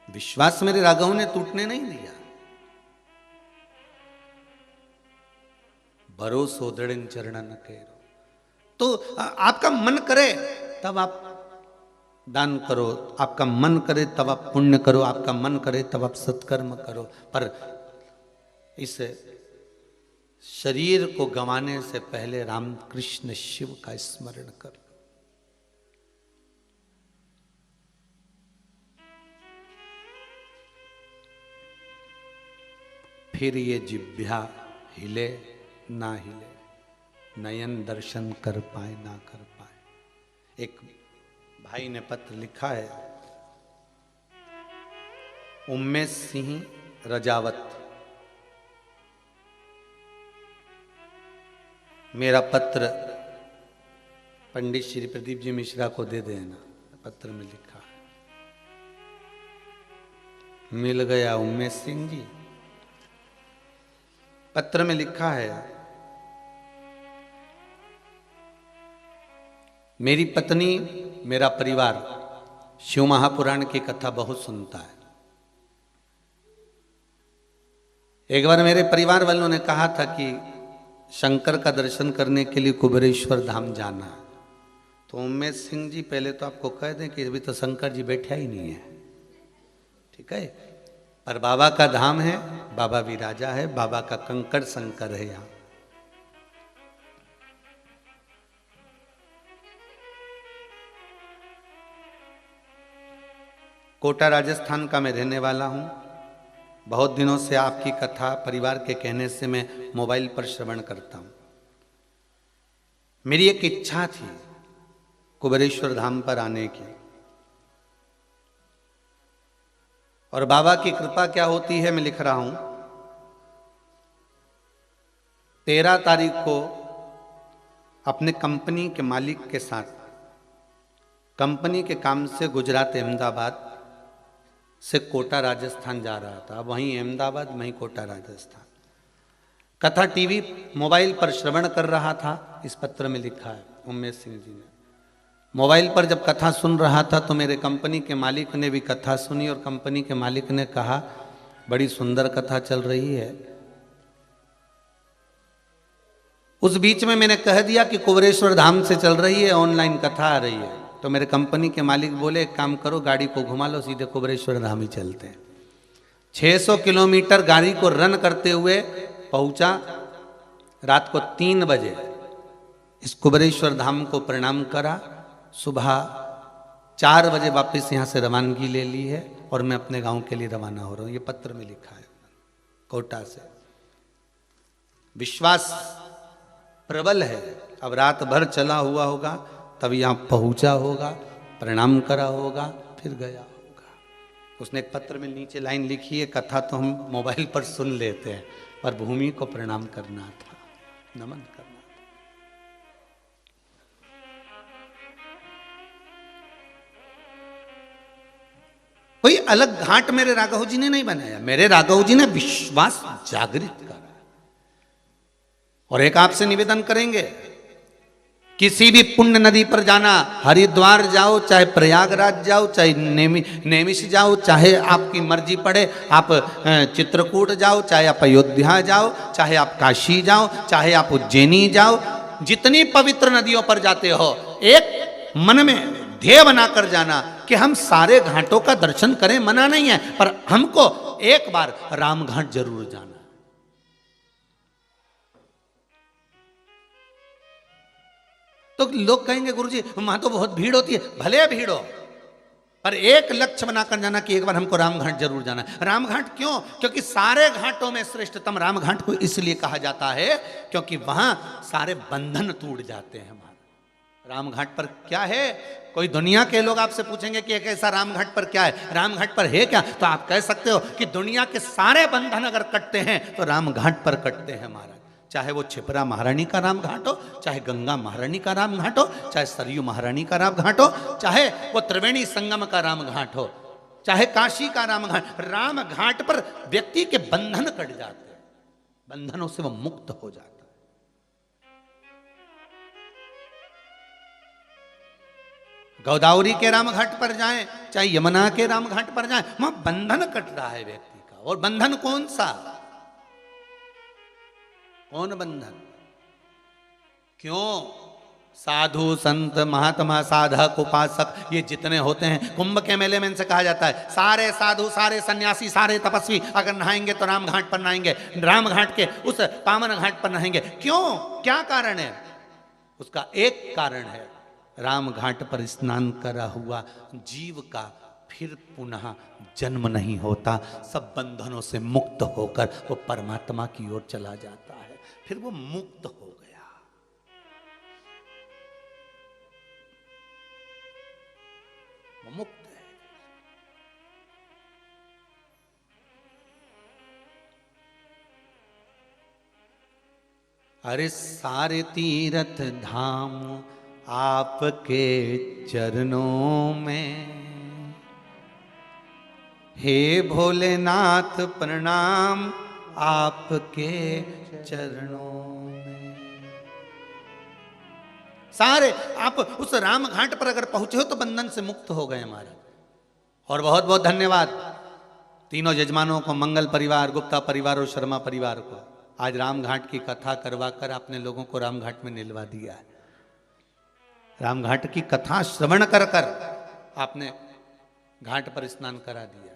[SPEAKER 1] विश्वास मेरे राघव ने टूटने नहीं दिया। भरोसो दृढ़ चरणन केरो। तो आपका मन करे तब आप दान करो, आपका मन करे तब आप पुण्य करो, आपका मन करे तब आप सत्कर्म करो, पर इस शरीर को गंवाने से पहले रामकृष्ण शिव का स्मरण करो। फिर ये जिह्वा हिले ना हिले, नयन दर्शन कर पाए ना कर पाए। एक भाई ने पत्र लिखा है, उम्मेश सिंह रजावत, मेरा पत्र पंडित श्री प्रदीप जी मिश्रा को दे देना। पत्र में लिखा है, मिल गया उम्मेश सिंह जी। पत्र में लिखा है, मेरी पत्नी मेरा परिवार शिव महापुराण की कथा बहुत सुनता है। एक बार मेरे परिवार वालों ने कहा था कि शंकर का दर्शन करने के लिए कुबेरेश्वर धाम जाना है। तो उमेश सिंह जी पहले तो आपको कह दें कि अभी तो शंकर जी बैठा ही नहीं है, ठीक है, पर बाबा का धाम है, बाबा भी राजा है, बाबा का कंकड़ शंकर है यहाँ। कोटा राजस्थान का मैं रहने वाला हूं। बहुत दिनों से आपकी कथा परिवार के कहने से मैं मोबाइल पर श्रवण करता हूं। मेरी एक इच्छा थी कुबेरेश्वर धाम पर आने की, और बाबा की कृपा क्या होती है मैं लिख रहा हूं। 13 तारीख को अपने कंपनी के मालिक के साथ कंपनी के काम से गुजरात अहमदाबाद से कोटा राजस्थान जा रहा था। वहीं अहमदाबाद वहीं कोटा राजस्थान। कथा टीवी मोबाइल पर श्रवण कर रहा था। इस पत्र में लिखा है उमेश सिंह जी ने, मोबाइल पर जब कथा सुन रहा था तो मेरे कंपनी के मालिक ने भी कथा सुनी, और कंपनी के मालिक ने कहा बड़ी सुंदर कथा चल रही है। उस बीच में मैंने कह दिया कि कुबेरेश्वर धाम से चल रही है, ऑनलाइन कथा आ रही है। तो मेरे कंपनी के मालिक बोले एक काम करो, गाड़ी को घुमा लो, सीधे कुबेरेश्वर धाम ही चलते हैं। 600 किलोमीटर गाड़ी को रन करते हुए पहुंचा। रात को 3 बजे इस कुबेरेश्वर धाम को प्रणाम करा। सुबह 4 बजे वापस यहाँ से रवानगी ले ली है, और मैं अपने गांव के लिए रवाना हो रहा हूँ। ये पत्र में लिखा है कोटा से। विश्वास प्रबल है। अब रात भर चला हुआ होगा, तब यहाँ पहुंचा होगा, प्रणाम करा होगा, फिर गया होगा। उसने एक पत्र में नीचे लाइन लिखी है, कथा तो हम मोबाइल पर सुन लेते हैं, पर भूमि को प्रणाम करना था, नमन करना था। कोई अलग घाट मेरे राघव जी ने नहीं बनाया, मेरे राघव जी ने विश्वास जागृत करा। और एक आपसे निवेदन करेंगे, किसी भी पुण्य नदी पर जाना, हरिद्वार जाओ, चाहे प्रयागराज जाओ, चाहे नेमिष जाओ, चाहे आपकी मर्जी पड़े, आप चित्रकूट जाओ, चाहे आप अयोध्या जाओ, चाहे आप काशी जाओ, चाहे आप उज्जैनी जाओ, जितनी पवित्र नदियों पर जाते हो, एक मन में ध्येय बनाकर जाना कि हम सारे घाटों का दर्शन करें। मना नहीं है, पर हमको एक बार राम घाट जरूर जाना। तो लोग कहेंगे गुरुजी वहां तो बहुत भीड़ होती है, भले भीड़ हो, पर एक लक्ष्य बनाकर जाना कि एक बार हमको रामघाट जरूर जाना है। रामघाट क्यों? क्योंकि सारे घाटों में श्रेष्ठतम रामघाट को इसलिए कहा जाता है क्योंकि वहां सारे बंधन टूट जाते हैं। हमारे रामघाट पर क्या है? कोई दुनिया के लोग आपसे पूछेंगे कि एक ऐसा रामघाट पर क्या है, रामघाट पर है क्या, तो आप कह सकते हो कि दुनिया के सारे बंधन अगर कटते हैं तो रामघाट पर कटते हैं महाराज। चाहे वो छिपरा महारानी का राम घाट हो, चाहे गंगा महारानी का राम घाट हो, चाहे सरयू महारानी का राम घाट हो, चाहे वो त्रिवेणी संगम का राम घाट हो, चाहे काशी का राम घाट। राम घाट पर व्यक्ति के बंधन कट जाते हैं, बंधनों से वो मुक्त हो जाता है। गोदावरी के राम घाट पर जाएं, चाहे यमुना के राम घाट पर जाएं, वहां बंधन कट रहा है व्यक्ति का। और बंधन कौन सा? कौन बंधन? क्यों? साधु संत महात्मा साधक उपासक ये जितने होते हैं, कुंभ के मेले में इनसे कहा जाता है सारे साधु सारे सन्यासी सारे तपस्वी अगर नहाएंगे तो राम घाट पर नहाएंगे, राम घाट के उस पावन घाट पर नहाएंगे। क्यों? क्या कारण है? उसका एक कारण है, राम घाट पर स्नान करा हुआ जीव का फिर पुनः जन्म नहीं होता, सब बंधनों से मुक्त होकर वो परमात्मा की ओर चला जाता है। फिर वो मुक्त हो गया। वो मुक्त है। अरे सारे तीर्थ धाम आपके चरणों में, हे भोलेनाथ प्रणाम आपके चरणों में। सारे आप उस राम घाट पर अगर पहुंचे हो तो बंधन से मुक्त हो गए महाराज। और बहुत बहुत धन्यवाद तीनों यजमानों को, मंगल परिवार, गुप्ता परिवार और शर्मा परिवार को। आज राम घाट की कथा करवा कर आपने लोगों को राम घाट में निलवा दिया है। राम घाट की कथा श्रवण कर कर आपने घाट पर स्नान करा दिया।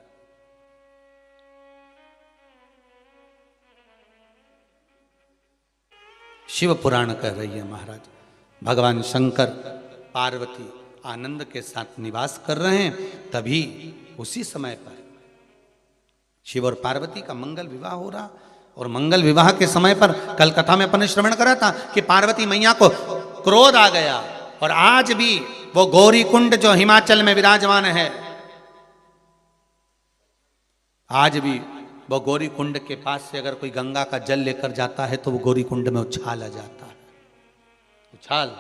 [SPEAKER 1] शिव पुराण कह रही है महाराज, भगवान शंकर पार्वती आनंद के साथ निवास कर रहे हैं, तभी उसी समय पर शिव और पार्वती का मंगल विवाह हो रहा। और मंगल विवाह के समय पर कल कथा में अपन ने श्रवण करा था कि पार्वती मैया को क्रोध आ गया। और आज भी वो गौरी कुंड जो हिमाचल में विराजमान है, आज भी वो गौरी कुंड के पास से अगर कोई गंगा का जल लेकर जाता है तो वो गौरी कुंड में उछाला जाता है। उछाल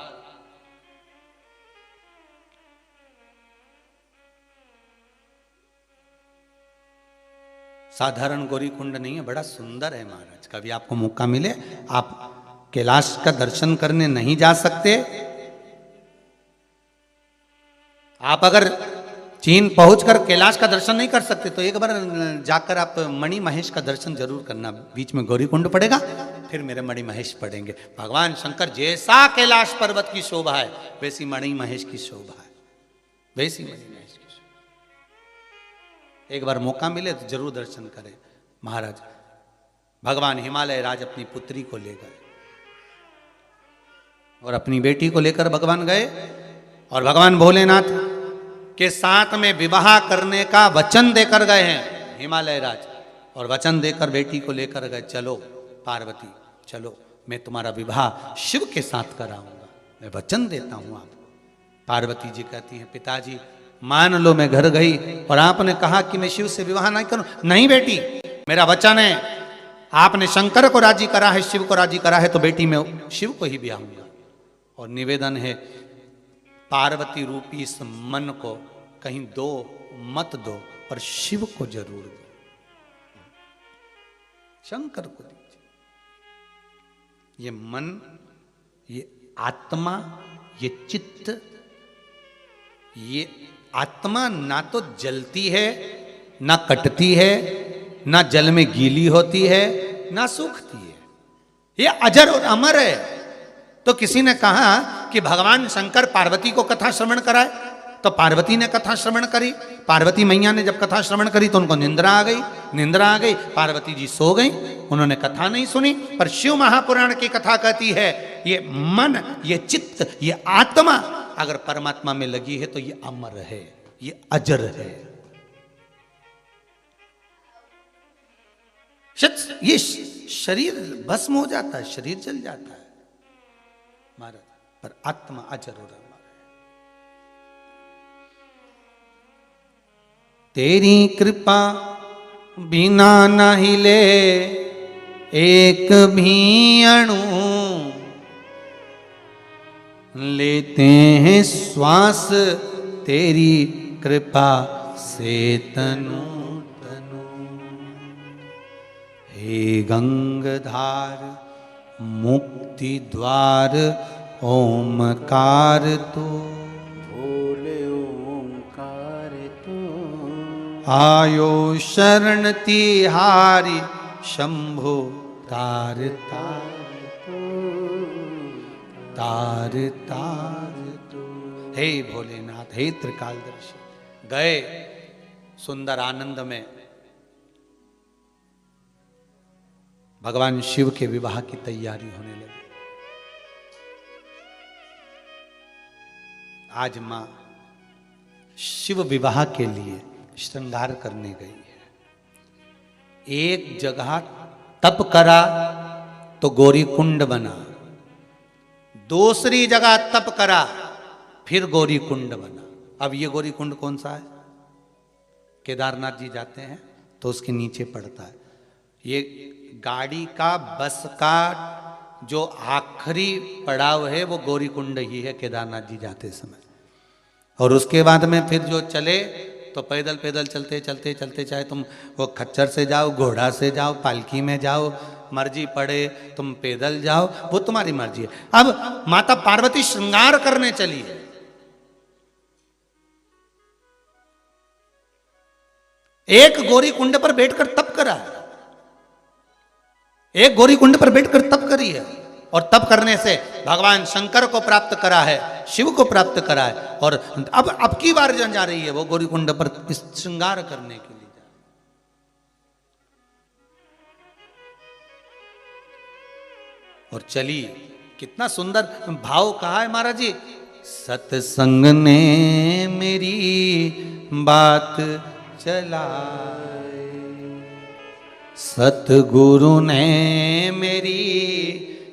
[SPEAKER 1] साधारण गौरी कुंड नहीं है, बड़ा सुंदर है महाराज। कभी आपको मौका मिले, आप कैलाश का दर्शन करने नहीं जा सकते, आप अगर चीन पहुंचकर कैलाश का दर्शन नहीं कर सकते तो एक बार जाकर आप मणि महेश का दर्शन जरूर करना। बीच में गौरी कुंड पड़ेगा, फिर मेरे मणि महेश पड़ेंगे। भगवान शंकर जैसा कैलाश पर्वत की शोभा है वैसी मणि महेश की शोभा है, वैसी मणि महेश की शोभा। एक बार मौका मिले तो जरूर दर्शन करें महाराज। भगवान हिमालय राज अपनी पुत्री को ले गए और अपनी बेटी को लेकर भगवान गए और भगवान भोलेनाथ के साथ में विवाह करने का वचन देकर गए हैं हिमालय राज। और वचन देकर बेटी को लेकर गए, चलो पार्वती चलो, मैं तुम्हारा विवाह शिव के साथ कराऊंगा, मैं वचन देता हूं आपको। पार्वती जी कहती हैं, पिताजी मान लो मैं घर गई और आपने कहा कि मैं शिव से विवाह नहीं करूं। नहीं बेटी, मेरा वचन है, आपने शंकर को राजी करा है, शिव को राजी करा है, तो बेटी मैं शिव को ही ब्याहूंगा। और निवेदन है, पार्वती रूपी इस मन को कहीं दो मत दो, पर शिव को जरूर दो, शंकर को दीजिए। ये मन, ये आत्मा, ये चित्त, ये आत्मा ना तो जलती है, ना कटती है, ना जल में गीली होती है, ना सूखती है, ये अजर और अमर है। तो किसी ने कहा कि भगवान शंकर पार्वती को कथा श्रवण कराए, तो पार्वती ने कथा श्रवण करी। पार्वती मैया ने जब कथा श्रवण करी तो उनको निंद्रा आ गई, निंद्रा आ गई, पार्वती जी सो गई, उन्होंने कथा नहीं सुनी। पर शिव महापुराण की कथा कहती है, ये मन, ये चित्त, ये आत्मा अगर परमात्मा में लगी है तो ये अमर है, ये अजर है। ये शरीर भस्म हो जाता है, शरीर जल जाता है महाराज, पर आत्मा अजर और अमर है। तेरी कृपा बिना न हिले एक भी अणु, लेते हैं श्वास तेरी कृपा से तनु तनु। हे गंगाधार मुक्ति द्वार ओमकार तो,
[SPEAKER 2] भोले ओमकार तो,
[SPEAKER 1] आयो शरण तिहारी शंभो तार तार तार तार तो। हे भोलेनाथ, हे त्रिकालदर्शी, गए सुंदर आनंद में भगवान शिव के विवाह की तैयारी होने लगी। आज मां शिव विवाह के लिए श्रृंगार करने गई है। एक जगह तप करा तो गौरी कुंड बना, दूसरी जगह तप करा फिर गौरी कुंड बना। अब ये गौरी कुंड कौन सा है? केदारनाथ जी जाते हैं तो उसके नीचे पड़ता है। ये गाड़ी का, बस का जो आखिरी पड़ाव है वो गौरी कुंड ही है केदारनाथ जी जाते समय। और उसके बाद में फिर जो चले तो पैदल पैदल चलते चलते चलते, चाहे तुम वो खच्चर से जाओ, घोड़ा से जाओ, पालकी में जाओ, मर्जी पड़े तुम पैदल जाओ, वो तुम्हारी मर्जी है। अब माता पार्वती श्रृंगार करने चली है। एक गौरी कुंड पर बैठकर तप करा है, एक गौरी कुंड पर बैठकर तप करी है, और तप करने से भगवान शंकर को प्राप्त करा है, शिव को प्राप्त करा है। और अब की बार जा रही है वो गौरी कुंड पर इस श्रृंगार करने के लिए जा। और चली, कितना सुंदर भाव कहा है महाराज जी। सत्संग ने मेरी बात चलाए, सतगुरु ने मेरी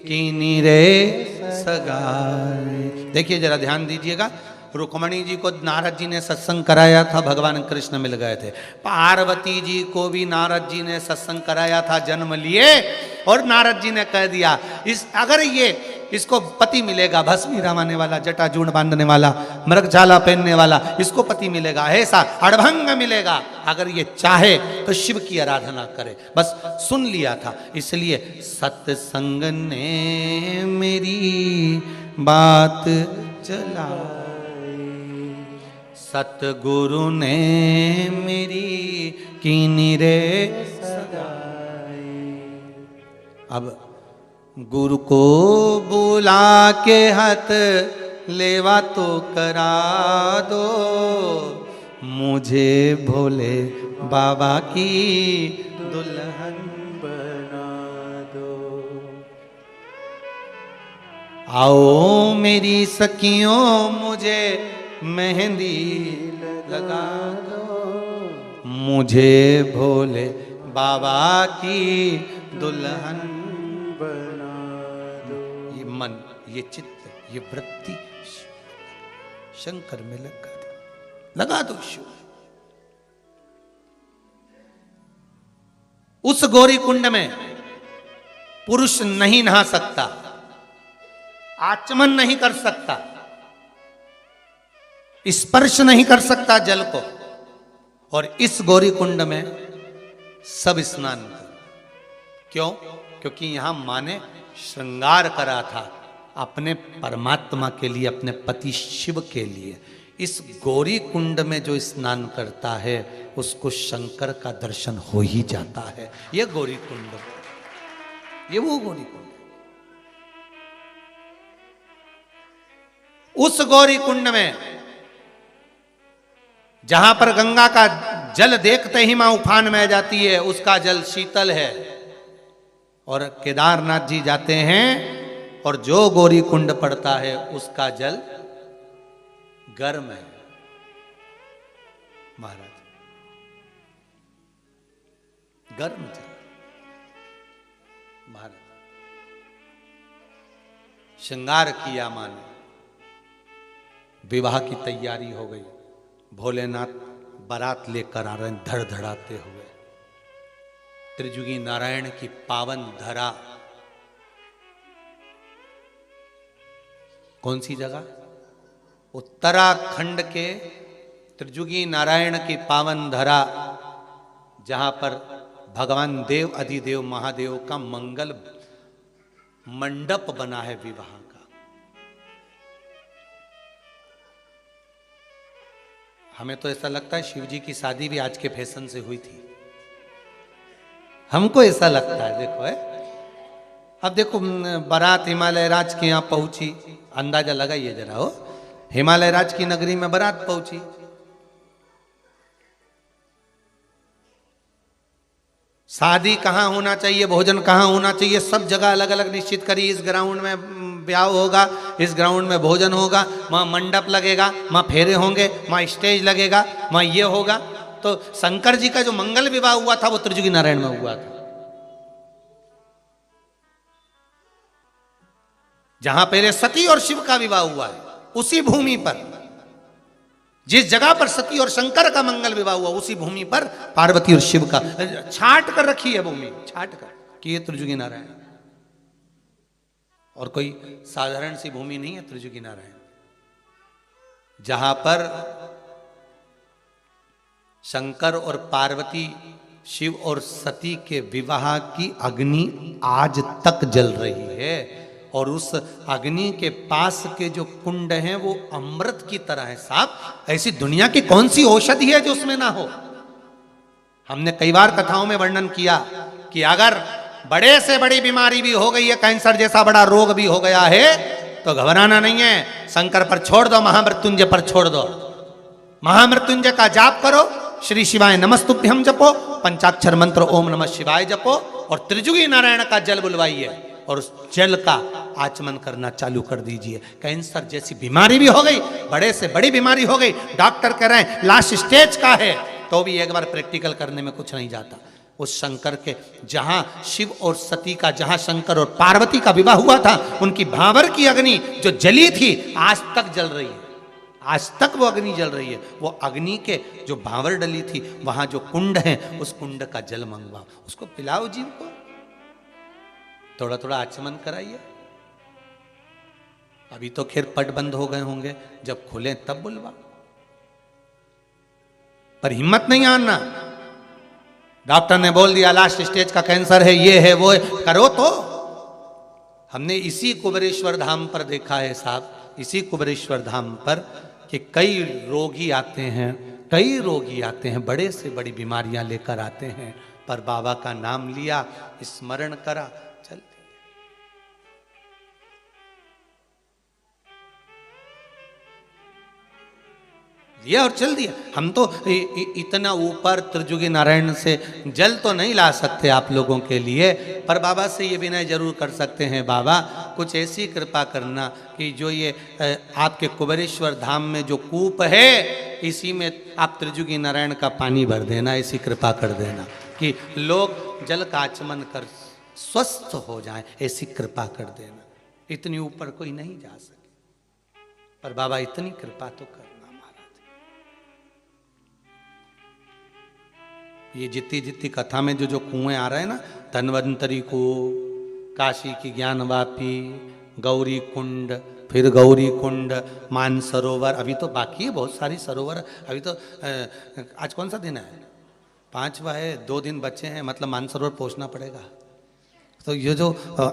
[SPEAKER 1] कीनी रे सगाई। देखिए जरा ध्यान दीजिएगा, रुक्मणी जी को नारद जी ने सत्संग कराया था, भगवान कृष्ण मिल गए थे। पार्वती जी को भी नारद जी ने सत्संग कराया था, जन्म लिए, और नारद जी ने कह दिया अगर ये इसको पति मिलेगा, भस्मी रामाने वाला, जटाजूड़ बांधने वाला, मृगछाला पहनने वाला, इसको पति मिलेगा, ऐसा अड़भंग मिलेगा, अगर ये चाहे तो शिव की आराधना करे। बस सुन लिया था, इसलिए सत्संग ने मेरी बात चलाई, सतगुरु ने मेरी कीनी रे सगाई। अब गुरु को बुला के हाथ लेवा तो करा दो, मुझे भोले बाबा की दुल्हन
[SPEAKER 2] बना दो।
[SPEAKER 1] आओ मेरी सखियों मुझे मेहंदी लगा दो, मुझे भोले बाबा की दुल्हन
[SPEAKER 2] बना दो।
[SPEAKER 1] ये मन, ये चित्त, ये वृत्ति शंकर में लगा दो शिव। उस गौरी कुंड में पुरुष नहीं नहा सकता, आचमन नहीं कर सकता, स्पर्श नहीं कर सकता जल को, और इस गौरी कुंड में सब स्नान कर। क्यों? क्योंकि यहां मां ने श्रृंगार करा था अपने परमात्मा के लिए, अपने पति शिव के लिए। इस गौरी कुंड में जो स्नान करता है उसको शंकर का दर्शन हो ही जाता है। ये गौरी कुंड, ये वो गौरी कुंड। उस गौरी कुंड में जहां पर गंगा का जल देखते ही मां उफान में जाती है, उसका जल शीतल है। और केदारनाथ जी जाते हैं और जो गौरी कुंड पड़ता है उसका जल गर्म है महाराज, गर्म जल महाराज। श्रृंगार किया मां ने, विवाह की तैयारी हो गई, भोलेनाथ बारात लेकर आ रहे हैं धड़धड़ाते हुए। त्रिजुगी नारायण की पावन धरा, कौन सी जगह? उत्तराखंड के त्रिजुगी नारायण की पावन धरा, जहां पर भगवान देव अधिदेव महादेव का मंगल मंडप बना है विवाह का। हमें तो ऐसा लगता है शिव जी की शादी भी आज के फैशन से हुई थी, हमको ऐसा लगता है। देखो है, अब देखो बारात हिमालय राज के यहाँ पहुंची, अंदाजा लगाइए जरा, हो हिमालय राज की नगरी में बारात पहुंची। शादी कहाँ होना चाहिए, भोजन कहाँ होना चाहिए, सब जगह अलग अलग निश्चित करी। इस ग्राउंड में ब्याह होगा, इस ग्राउंड में भोजन होगा, वहाँ मंडप लगेगा, वहाँ फेरे होंगे, वहाँ स्टेज लगेगा, वहाँ ये होगा। तो शंकर जी का जो मंगल विवाह हुआ था वो त्रिजुगी नारायण में हुआ था, जहां पहले सती और शिव का विवाह हुआ है, उसी भूमि पर। जिस जगह पर सती और शंकर का मंगल विवाह हुआ उसी भूमि पर पार्वती और शिव का छाट कर रखी है भूमि, छाट कर कि ये त्रिजुगी नारायण। और कोई साधारण सी भूमि नहीं है त्रिजुगी नारायण, जहां पर शंकर और पार्वती, शिव और सती के विवाह की अग्नि आज तक जल रही है। और उस अग्नि के पास के जो कुंड हैं वो अमृत की तरह है साहब। ऐसी दुनिया की कौन सी औषधि है जो उसमें ना हो। हमने कई बार कथाओं में वर्णन किया कि अगर बड़े से बड़ी बीमारी भी हो गई है, कैंसर जैसा बड़ा रोग भी हो गया है, तो घबराना नहीं है, शंकर पर छोड़ दो, महामृत्युंजय पर छोड़ दो। महामृत्युंजय का जाप करो, श्री शिवाय नमस्तुभ्यम जपो, पंचाक्षर मंत्र ओम नमः शिवाय जपो और त्रिजुगी नारायण का जल बुलवाइए और उस जल का आचमन करना चालू कर दीजिए। कैंसर जैसी बीमारी भी हो गई, बड़े से बड़ी बीमारी हो गई, डॉक्टर कह रहे हैं लास्ट स्टेज का है, तो भी एक बार प्रैक्टिकल करने में कुछ नहीं जाता। उस शंकर के जहां शिव और सती का, जहां शंकर और पार्वती का विवाह हुआ था, उनकी भांवर की अग्नि जो जली थी आज तक जल रही है, आज तक वो अग्नि जल रही है। वो अग्नि के जो भांवर डली थी वहां जो कुंड है, उस कुंड का जल मंगवाओ, उसको पिलाओ जीव को, थोड़ा थोड़ा आचमन कराइए। अभी तो खैर पट बंद हो गए होंगे, जब खुले तब बुलवा, पर हिम्मत नहीं आना। डॉक्टर ने बोल दिया लास्ट स्टेज का कैंसर है, ये है वो है, करो तो। हमने इसी कुबेरेश्वर धाम पर देखा है साहब, इसी कुबेरेश्वर धाम पर कि कई रोगी आते हैं, कई रोगी आते हैं, बड़े से बड़ी बीमारियां लेकर आते हैं, पर बाबा का नाम लिया, स्मरण करा, चल दिया और चल दिया। हम तो इतना ऊपर त्रिजुगी नारायण से जल तो नहीं ला सकते आप लोगों के लिए, पर बाबा से ये विनय जरूर कर सकते हैं, बाबा कुछ ऐसी कृपा करना कि जो ये आपके कुबेरेश्वर धाम में जो कूप है, इसी में आप त्रिजुगी नारायण का पानी भर देना, ऐसी कृपा कर देना कि लोग जल का आचमन कर स्वस्थ हो जाएं, ऐसी कृपा कर देना। इतनी ऊपर कोई नहीं जा सके, पर बाबा इतनी कृपा तो कर। ये जितनी जितनी कथा में जो जो कुएं आ रहे हैं ना, धन्वंतरी को, काशी की ज्ञानवापी, गौरी कुंड, फिर गौरी कुंड, मानसरोवर, अभी तो बाकी है बहुत सारी सरोवर। अभी तो आज कौन सा दिन है? 5वां है, 2 दिन बचे हैं, मतलब मानसरोवर पहुंचना पड़ेगा। तो ये जो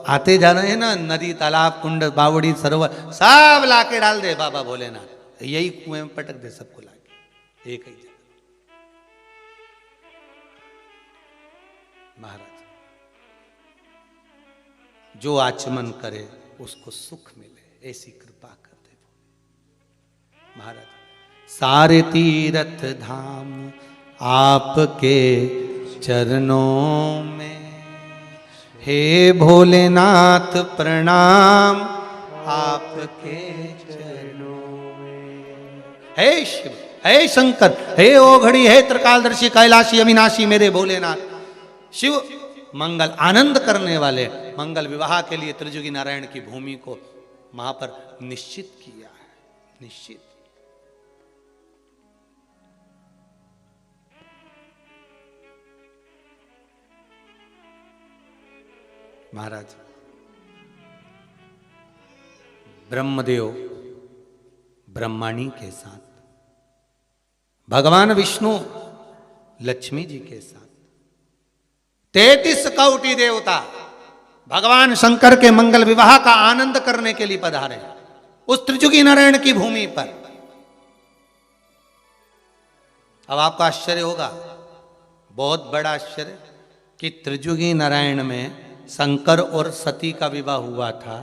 [SPEAKER 1] आते जा रहे हैं ना, नदी, तालाब, कुंड, बावड़ी, सरोवर, सब लाके डाल दे बाबा भोलेनाथ, यही कुएं में पटक दे सबको लाके एक ही। महाराज जो आचमन करे उसको सुख मिले, ऐसी कृपा कर दे महाराज। सारे तीर्थ धाम आपके चरणों में, हे भोलेनाथ प्रणाम आपके चरणों में। हे शिव, हे शंकर, हे ओघड़ी, हे त्रिकालदर्शी, कैलाशी, अविनाशी मेरे भोलेनाथ। शिव मंगल आनंद करने वाले मंगल विवाह के लिए त्रिजुगी नारायण की भूमि को वहां पर निश्चित किया है, निश्चित। महाराज ब्रह्मदेव ब्रह्माणी के साथ, भगवान विष्णु लक्ष्मी जी के साथ, 33 कौटि देवता भगवान शंकर के मंगल विवाह का आनंद करने के लिए पधारे उस त्रिजुगी नारायण की भूमि पर। अब आपका आश्चर्य होगा, बहुत बड़ा आश्चर्य, कि त्रिजुगी नारायण में शंकर और सती का विवाह हुआ था,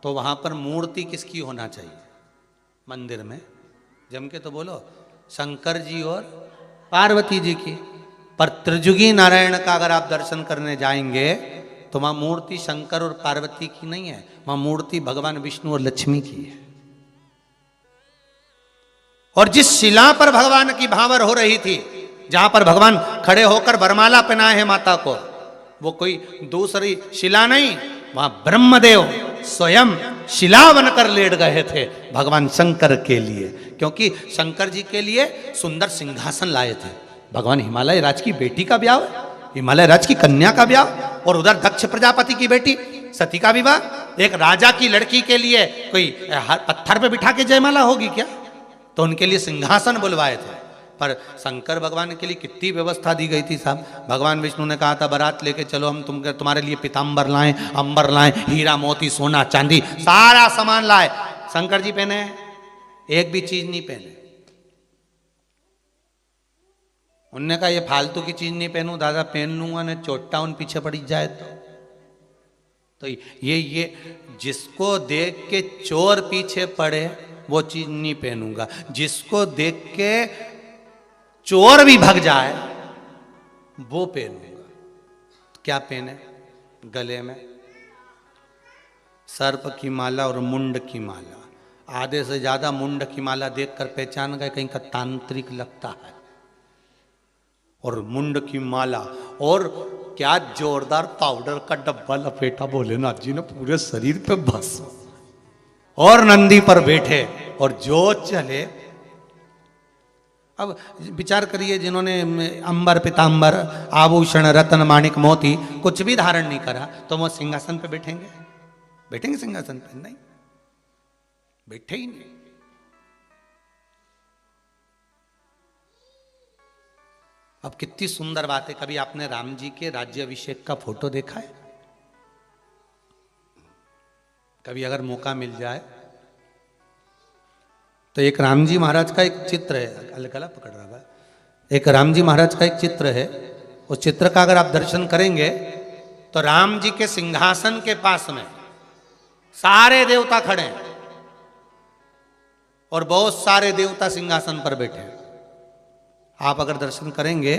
[SPEAKER 1] तो वहां पर मूर्ति किसकी होना चाहिए मंदिर में? जम के तो बोलो, शंकर जी और पार्वती जी की। पर त्रिजुगी नारायण का अगर आप दर्शन करने जाएंगे तो वहां मूर्ति शंकर और पार्वती की नहीं है, वहां मूर्ति भगवान विष्णु और लक्ष्मी की है। और जिस शिला पर भगवान की भांवर हो रही थी, जहां पर भगवान खड़े होकर वरमाला पहनाए हैं माता को, वो कोई दूसरी शिला नहीं, वहां ब्रह्मदेव स्वयं शिला बनकर लेट गए थे भगवान शंकर के लिए क्योंकि शंकर जी के लिए सुंदर सिंहासन लाए थे। भगवान हिमालय राज की बेटी का ब्याह है, हिमालय राज की कन्या का ब्याह, और उधर दक्ष प्रजापति की बेटी सती का विवाह। एक राजा की लड़की के लिए कोई पत्थर पे बिठा के जयमाला होगी क्या? तो उनके लिए सिंहासन बुलवाए थे। पर शंकर भगवान के लिए कितनी व्यवस्था दी गई थी साहब। भगवान विष्णु ने कहा था बारात लेके चलो, हम तुम्हारे लिए पीताम्बर लाएं, अंबर लाएं, हीरा मोती सोना चांदी सारा सामान लाए। शंकर जी पहने एक भी चीज नहीं पहने। उनने कहा ये फालतू की चीज नहीं पहनूं दादा, पहन लूंगा ना चोटा उन पीछे पड़ी जाए तो ये जिसको देख के चोर पीछे पड़े वो चीज नहीं पहनूंगा, जिसको देख के चोर भी भाग जाए वो पहनूंगा। क्या पहने? गले में सर्प की माला और मुंड की माला। आधे से ज्यादा मुंड की माला देखकर पहचान गए कहीं का तांत्रिक लगता है। और मुंड की माला, और क्या जोरदार पाउडर का डब्बा लपेटा भोलेनाथ जी ने पूरे शरीर पे भस्म, और नंदी पर बैठे और जो चले। अब विचार करिए, जिन्होंने अंबर पीतांबर आभूषण रत्न माणिक मोती कुछ भी धारण नहीं करा, तो वो सिंहासन पे बैठेंगे? बैठेंगे सिंहासन पे? नहीं, बैठे ही नहीं। अब कितनी सुंदर बात है। कभी आपने राम जी के राज्याभिषेक का फोटो देखा है? कभी अगर मौका मिल जाए तो एक राम जी महाराज का एक चित्र है, गला पकड़ रहा है, एक राम जी महाराज का एक चित्र है। उस चित्र का अगर आप दर्शन करेंगे तो राम जी के सिंहासन के पास में सारे देवता खड़े हैं और बहुत सारे देवता सिंहासन पर बैठे हैं। आप अगर दर्शन करेंगे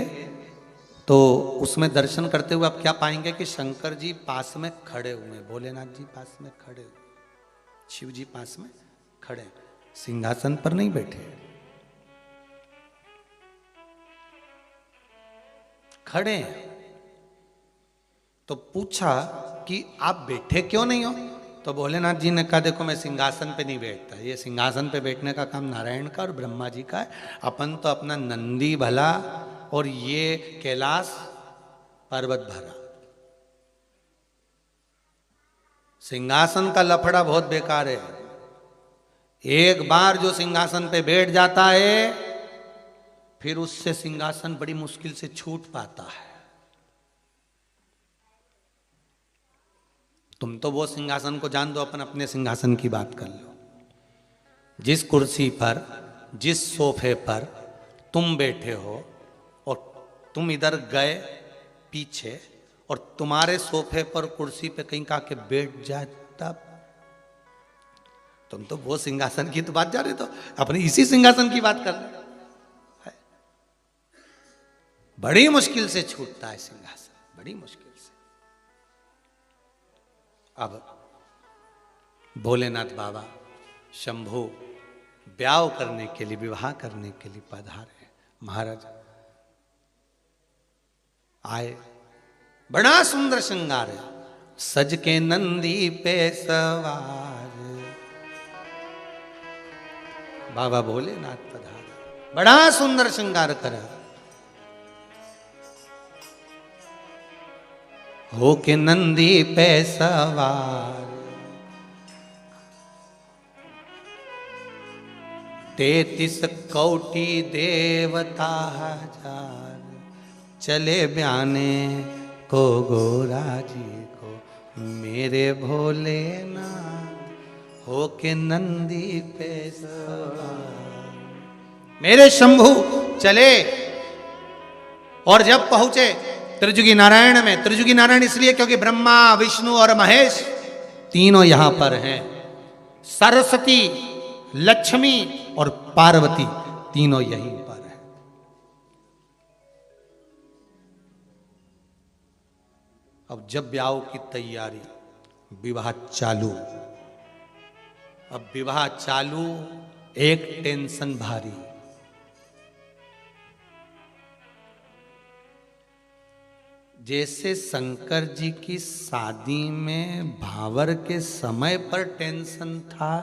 [SPEAKER 1] तो उसमें दर्शन करते हुए आप क्या पाएंगे कि शंकर जी पास में खड़े हुए, भोलेनाथ जी पास में खड़े हुए, शिव जी पास में खड़े, सिंहासन पर नहीं बैठे, खड़े हैं। तो पूछा कि आप बैठे क्यों नहीं हो? तो भोलेनाथ जी ने कहा देखो मैं सिंहासन पे नहीं बैठता, ये सिंहासन पे बैठने का काम नारायण का और ब्रह्मा जी का है। अपन तो अपना नंदी भला और ये कैलाश पर्वत भरा। सिंहासन का लफड़ा बहुत बेकार है। एक बार जो सिंहासन पे बैठ जाता है फिर उससे सिंहासन बड़ी मुश्किल से छूट पाता है। तुम तो वो सिंहासन को जान दो, अपन अपने सिंहासन की बात कर लो। जिस कुर्सी पर, जिस सोफे पर तुम बैठे हो और तुम इधर गए पीछे और तुम्हारे सोफे पर कुर्सी पे कहीं का के बैठ जाए, तब तुम तो वो सिंहासन की तो बात जा रहे, तो अपने इसी सिंहासन की बात कर रहे। बड़ी मुश्किल से छूटता है सिंहासन, बड़ी मुश्किल से। अब भोलेनाथ बाबा शंभू ब्याह करने के लिए, विवाह करने के लिए पधारे। महाराज आए, बड़ा सुंदर श्रृंगार है, सज के नंदी पे सवार बाबा भोलेनाथ पधारे, बड़ा सुंदर श्रृंगार करा। हो के नंदी पे सवार, 33 कोटि देवता हजार, चले ब्याने को गोरा जी को मेरे भोलेनाथ, हो के नंदी पे सवार। मेरे शंभू चले और जब पहुंचे त्रिजुगी नारायण में, त्रिजुगी नारायण इसलिए क्योंकि ब्रह्मा विष्णु और महेश तीनों यहां पर हैं, सरस्वती लक्ष्मी और पार्वती तीनों यहीं पर हैं। अब जब ब्याह की तैयारी, विवाह चालू, अब विवाह चालू, एक टेंशन भारी। जैसे शंकर जी की शादी में भावर के समय पर टेंशन था,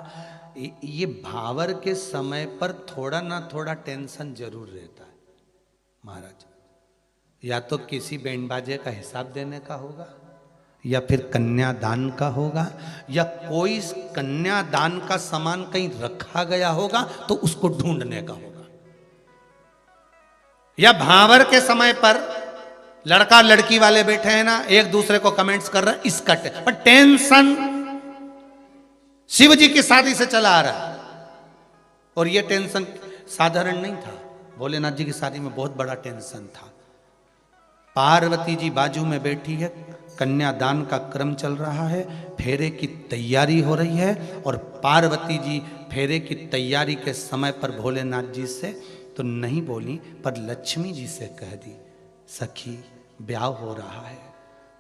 [SPEAKER 1] ये भावर के समय पर थोड़ा ना थोड़ा टेंशन जरूर रहता है महाराज। या तो किसी बैंड बाजे का हिसाब देने का होगा, या फिर कन्यादान का होगा, या कोई कन्यादान का सामान कहीं रखा गया होगा तो उसको ढूंढने का होगा। या भावर के समय पर लड़का लड़की वाले बैठे हैं ना, एक दूसरे को कमेंट्स कर रहे हैं, इसका पर टेंशन शिव जी की शादी से चला आ रहा है। और यह टेंशन साधारण नहीं था, भोलेनाथ जी की शादी में बहुत बड़ा टेंशन था। पार्वती जी बाजू में बैठी है, कन्यादान का क्रम चल रहा है, फेरे की तैयारी हो रही है, और पार्वती जी फेरे की तैयारी के समय पर भोलेनाथ जी से तो नहीं बोली, पर लक्ष्मी जी से कह दी, सखी ब्याह हो रहा है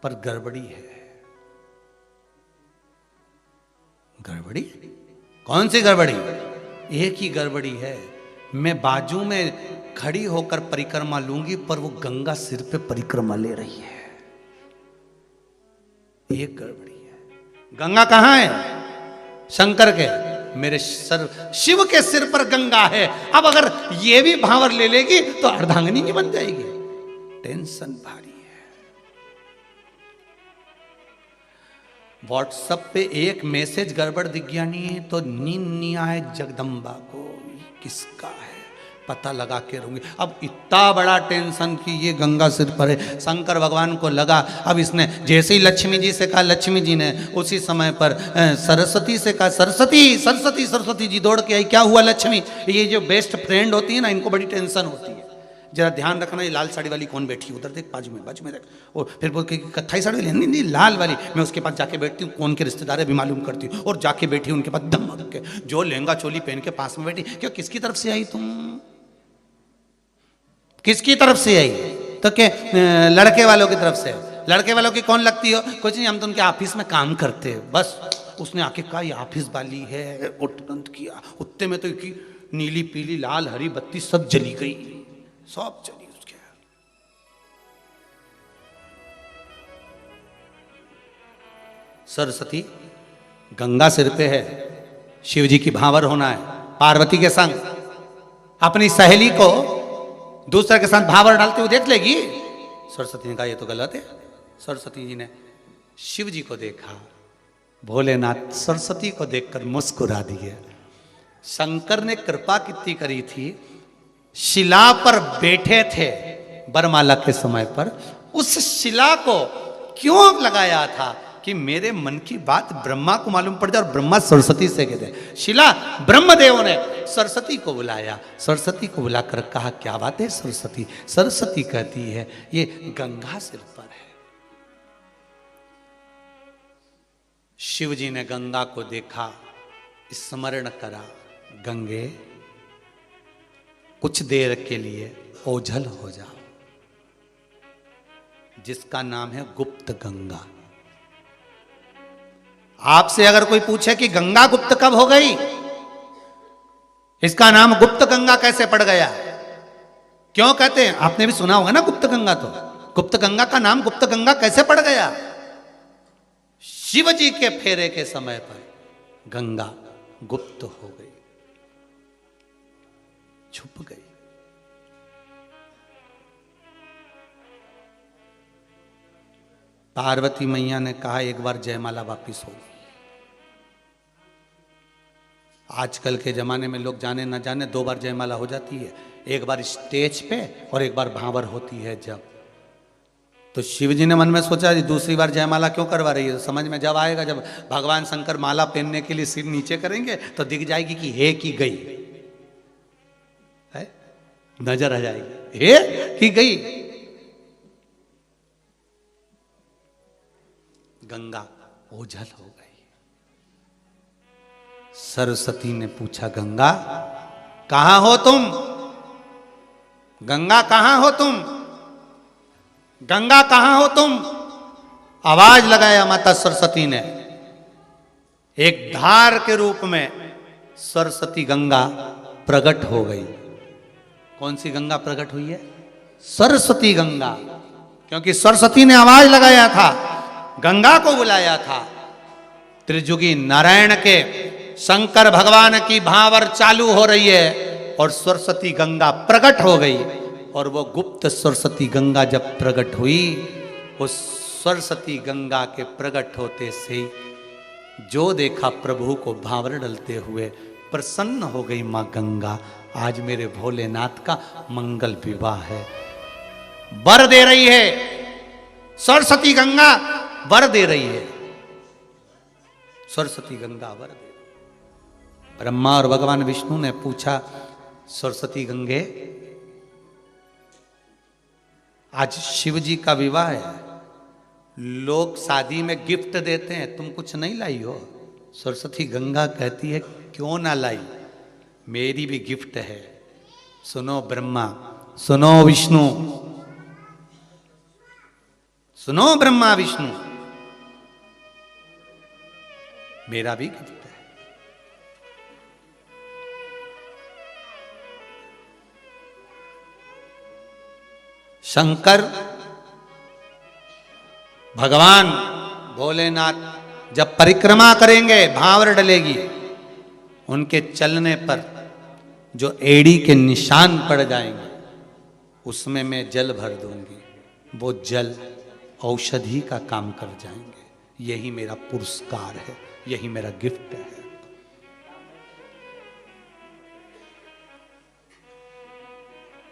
[SPEAKER 1] पर गड़बड़ी है। गड़बड़ी? कौन सी गड़बड़ी? एक ही गड़बड़ी है, मैं बाजू में खड़ी होकर परिक्रमा लूंगी पर वो गंगा सिर पे परिक्रमा ले रही है। एक गड़बड़ी है। गंगा कहां है? शंकर के, मेरे सर शिव के सिर पर गंगा है। अब अगर ये भी भावर ले लेगी तो अर्धांगिनी की बन जाएगी। टेंशन भारी है। व्हाट्सएप पे एक मैसेज गड़बड़ दिख गया नहीं तो नींद नहीं आए जगदम्बा को, किसका है पता लगा के रहूंगी। अब इतना बड़ा टेंशन कि ये गंगा सिर पर है। शंकर भगवान को लगा, अब इसने जैसे ही लक्ष्मी जी से कहा, लक्ष्मी जी ने उसी समय पर सरस्वती से कहा, सरस्वती सरस्वती सरस्वती जी दौड़ के आई। क्या हुआ लक्ष्मी? ये जो बेस्ट फ्रेंड होती है ना, इनको बड़ी टेंशन होती है। जरा ध्यान रखना, ये लाल साड़ी वाली कौन बैठी है उधर देख, बाजू में देख। और फिर बोल के कत्थई साड़ी वाली, नहीं लाल वाली। मैं उसके पास जाके बैठती हूँ, कौन के रिश्तेदार है भी मालूम करती हूँ, और जाके बैठी उनके पास धमक के, जो लहंगा चोली पहन के पास में बैठी। क्यों, किसकी तरफ से आई तुम? किसकी तरफ से आई? तो के लड़के वालों की तरफ से। लड़के वालों की कौन लगती हो? कुछ नहीं, हम तो उनके ऑफिस में काम करते हैं बस। उसने आके कहा ये ऑफिस वाली है, और तुरंत किया। उत्ते में तो नीली पीली लाल हरी बत्ती सब जली गई, सब चली उसके। सरस्वती गंगा सिर पे है, शिव जी की भावर होना है, पार्वती के संग अपनी सहेली को दूसरे के साथ भावर डालते हुए देख लेगी। सरस्वती ने कहा ये तो गलत है। सरस्वती जी ने शिव जी को देखा, भोलेनाथ सरस्वती को देखकर मुस्कुरा दिए। शंकर ने कृपा कितनी करी थी, शिला पर बैठे थे बरमाला के समय पर, उस शिला को क्यों लगाया था कि मेरे मन की बात ब्रह्मा को मालूम पड़ जाए, और ब्रह्मा सरस्वती से कहते। शिला ब्रह्मदेव ने सरस्वती को बुलाया, सरस्वती को बुलाकर कहा क्या बात है सरस्वती? सरस्वती कहती है ये गंगा सिर पर है। शिव जी ने गंगा को देखा, स्मरण करा, गंगे कुछ देर के लिए ओझल हो जाओ, जिसका नाम है गुप्त गंगा। आपसे अगर कोई पूछे कि गंगा गुप्त कब हो गई, इसका नाम गुप्त गंगा कैसे पड़ गया, क्यों कहते हैं? आपने भी सुना होगा ना गुप्त गंगा। तो गुप्त गंगा का नाम गुप्त गंगा कैसे पड़ गया? शिव जी के फेरे के समय पर गंगा गुप्त हो गई, छुप गई। पार्वती मैया ने कहा एक बार जयमाला वापिस हो। आजकल के जमाने में लोग जाने ना जाने 2 बार जयमाला हो जाती है, एक बार स्टेज पे और एक बार भावर होती है जब। तो शिव जी ने मन में सोचा दूसरी बार जयमाला क्यों करवा रही है। समझ में जब आएगा, जब भगवान शंकर माला पहनने के लिए सिर नीचे करेंगे तो दिख जाएगी कि हे की गई है, नजर आ जाएगी हे की गई। गंगा ओझल हो गई। सरस्वती ने पूछा गंगा कहां हो तुम? गंगा कहां हो तुम? गंगा कहां हो तुम? आवाज लगाया माता सरस्वती ने। एक धार के रूप में सरस्वती गंगा प्रकट हो गई। कौन सी गंगा प्रकट हुई है? सरस्वती गंगा। क्योंकि सरस्वती ने आवाज लगाया था, गंगा को बुलाया था। त्रिजुगी नारायण के शंकर भगवान की भांवर चालू हो रही है और सरस्वती गंगा प्रकट हो गई। और वो गुप्त सरस्वती गंगा जब प्रकट हुई, उस सरस्वती गंगा के प्रकट होते से जो देखा प्रभु को भांवर डलते हुए प्रसन्न हो गई मां गंगा। आज मेरे भोलेनाथ का मंगल विवाह है। वर दे रही है सरस्वती गंगा, वर दे रही है सरस्वती गंगा, वर दे रही है। ब्रह्मा और भगवान विष्णु ने पूछा, सरस्वती गंगे आज शिव जी का विवाह है, लोग शादी में गिफ्ट देते हैं, तुम कुछ नहीं लाई हो? सरस्वती गंगा कहती है, क्यों ना लाई, मेरी भी गिफ्ट है। सुनो ब्रह्मा, सुनो विष्णु, सुनो ब्रह्मा विष्णु, मेरा भी गिफ्ट है। शंकर भगवान भोलेनाथ जब परिक्रमा करेंगे, भांवर डलेगी, उनके चलने पर जो एड़ी के निशान पड़ जाएंगे, उसमें मैं जल भर दूंगी, वो जल औषधि का काम कर जाएंगे। यही मेरा पुरस्कार है, यही मेरा गिफ्ट है।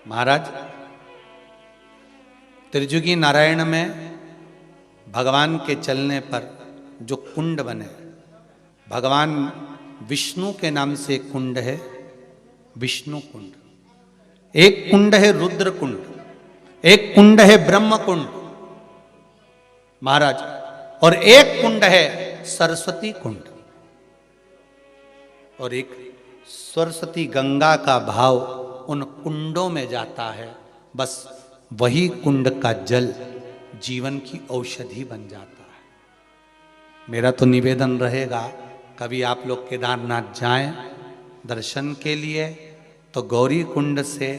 [SPEAKER 1] महाराज, त्रिजुगी नारायण में भगवान के चलने पर जो कुंड बने, भगवान विष्णु के नाम से एक कुंड है, विष्णु कुंड। एक कुंड है रुद्र कुंड, एक कुंड है ब्रह्म कुंड महाराज, और एक कुंड है सरस्वती कुंड। और एक सरस्वती गंगा का भाव उन कुंडों में जाता है, बस वही कुंड का जल जीवन की औषधि बन जाता है। मेरा तो निवेदन रहेगा, कभी आप लोग केदारनाथ जाएं दर्शन के लिए, तो गौरी कुंड से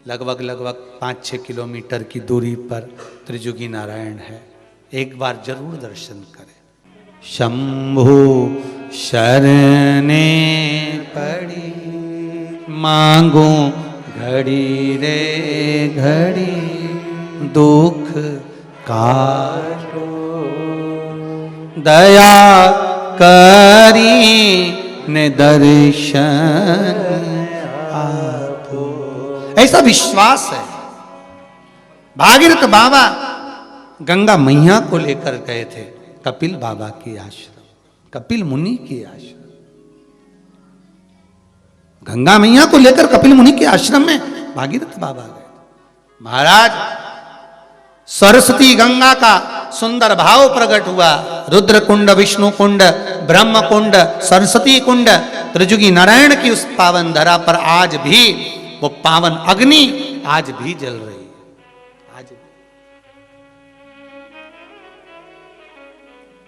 [SPEAKER 1] लगभग 5-6 किलोमीटर की दूरी पर त्रिजुगी नारायण है, एक बार जरूर दर्शन करें। शंभु शरणे पड़ी मांगू घड़ी रे घड़ी, दुख काटो दया करी ने दर्शन आपो। ऐसा विश्वास है। भागीरथ बाबा गंगा मैया को लेकर गए थे कपिल बाबा की आश्रम, कपिल मुनि की आश्रम। गंगा मैया को लेकर कपिल मुनि के आश्रम में भागीरथ बाबा गए। महाराज, सरस्वती गंगा का सुंदर भाव प्रकट हुआ। रुद्र कुंड, विष्णु कुंड, ब्रह्म कुंड, सरस्वती कुंड, त्रिजुगी नारायण की उस पावन धरा पर आज भी वो पावन अग्नि आज भी जल रही है। आज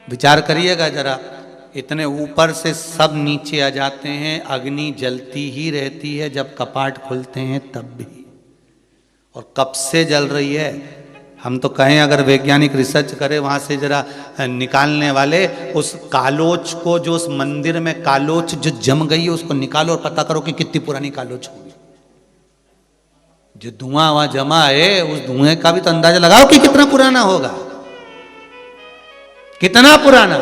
[SPEAKER 1] विचार करिएगा जरा, इतने ऊपर से सब नीचे आ जाते हैं, अग्नि जलती ही रहती है, जब कपाट खुलते हैं तब भी। और कब से जल रही है, हम तो कहें अगर वैज्ञानिक रिसर्च करे, वहां से जरा निकालने वाले उस कालोच को, जो उस मंदिर में कालोच जो जम गई है, उसको निकालो और पता करो कि कितनी पुरानी कालोच होगी। जो धुआं वहां जमा है, उस धुएं का भी तो अंदाजा लगाओ कि कितना पुराना होगा, कितना पुराना।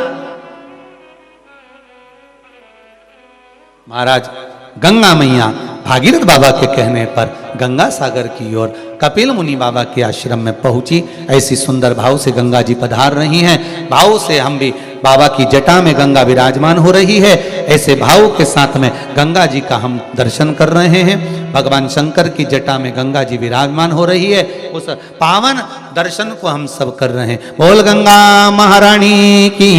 [SPEAKER 1] महाराज, गंगा मैया भागीरथ बाबा के कहने पर गंगा सागर की ओर कपिल मुनि बाबा के आश्रम में पहुंची। ऐसी सुंदर भाव से गंगा जी पधार रही हैं। भाव से हम भी बाबा की जटा में गंगा विराजमान हो रही है, ऐसे भाव के साथ में गंगा जी का हम दर्शन कर रहे हैं। भगवान शंकर की जटा में गंगा जी विराजमान हो रही है, उस पावन दर्शन को हम सब कर रहे हैं। बोल गंगा महारानी की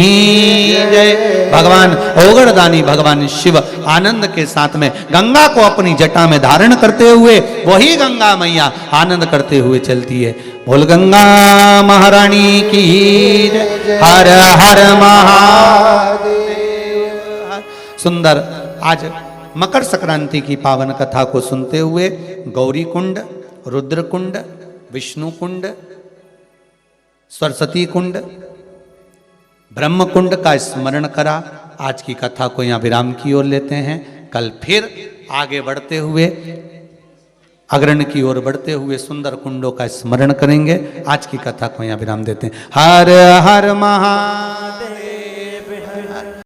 [SPEAKER 1] जय। भगवान ओगड़दानी भगवान शिव आनंद के साथ में गंगा को अपनी जटा में धारण करते हुए, वही गंगा मैया आनंद करते हुए चलती है। बोल गंगा महारानी की जय। हर हर महादेव। सुंदर आज मकर संक्रांति की पावन कथा को सुनते हुए गौरी कुंड, रुद्र कुंड, विष्णु कुंड, सरस्वती कुंड, ब्रह्म कुंड का स्मरण करा। आज की कथा को यहाँ विराम की ओर लेते हैं। कल फिर आगे बढ़ते हुए, अग्रण की ओर बढ़ते हुए सुंदर कुंडों का स्मरण करेंगे। आज की कथा को यहाँ विराम देते हैं। हर हर महादेव।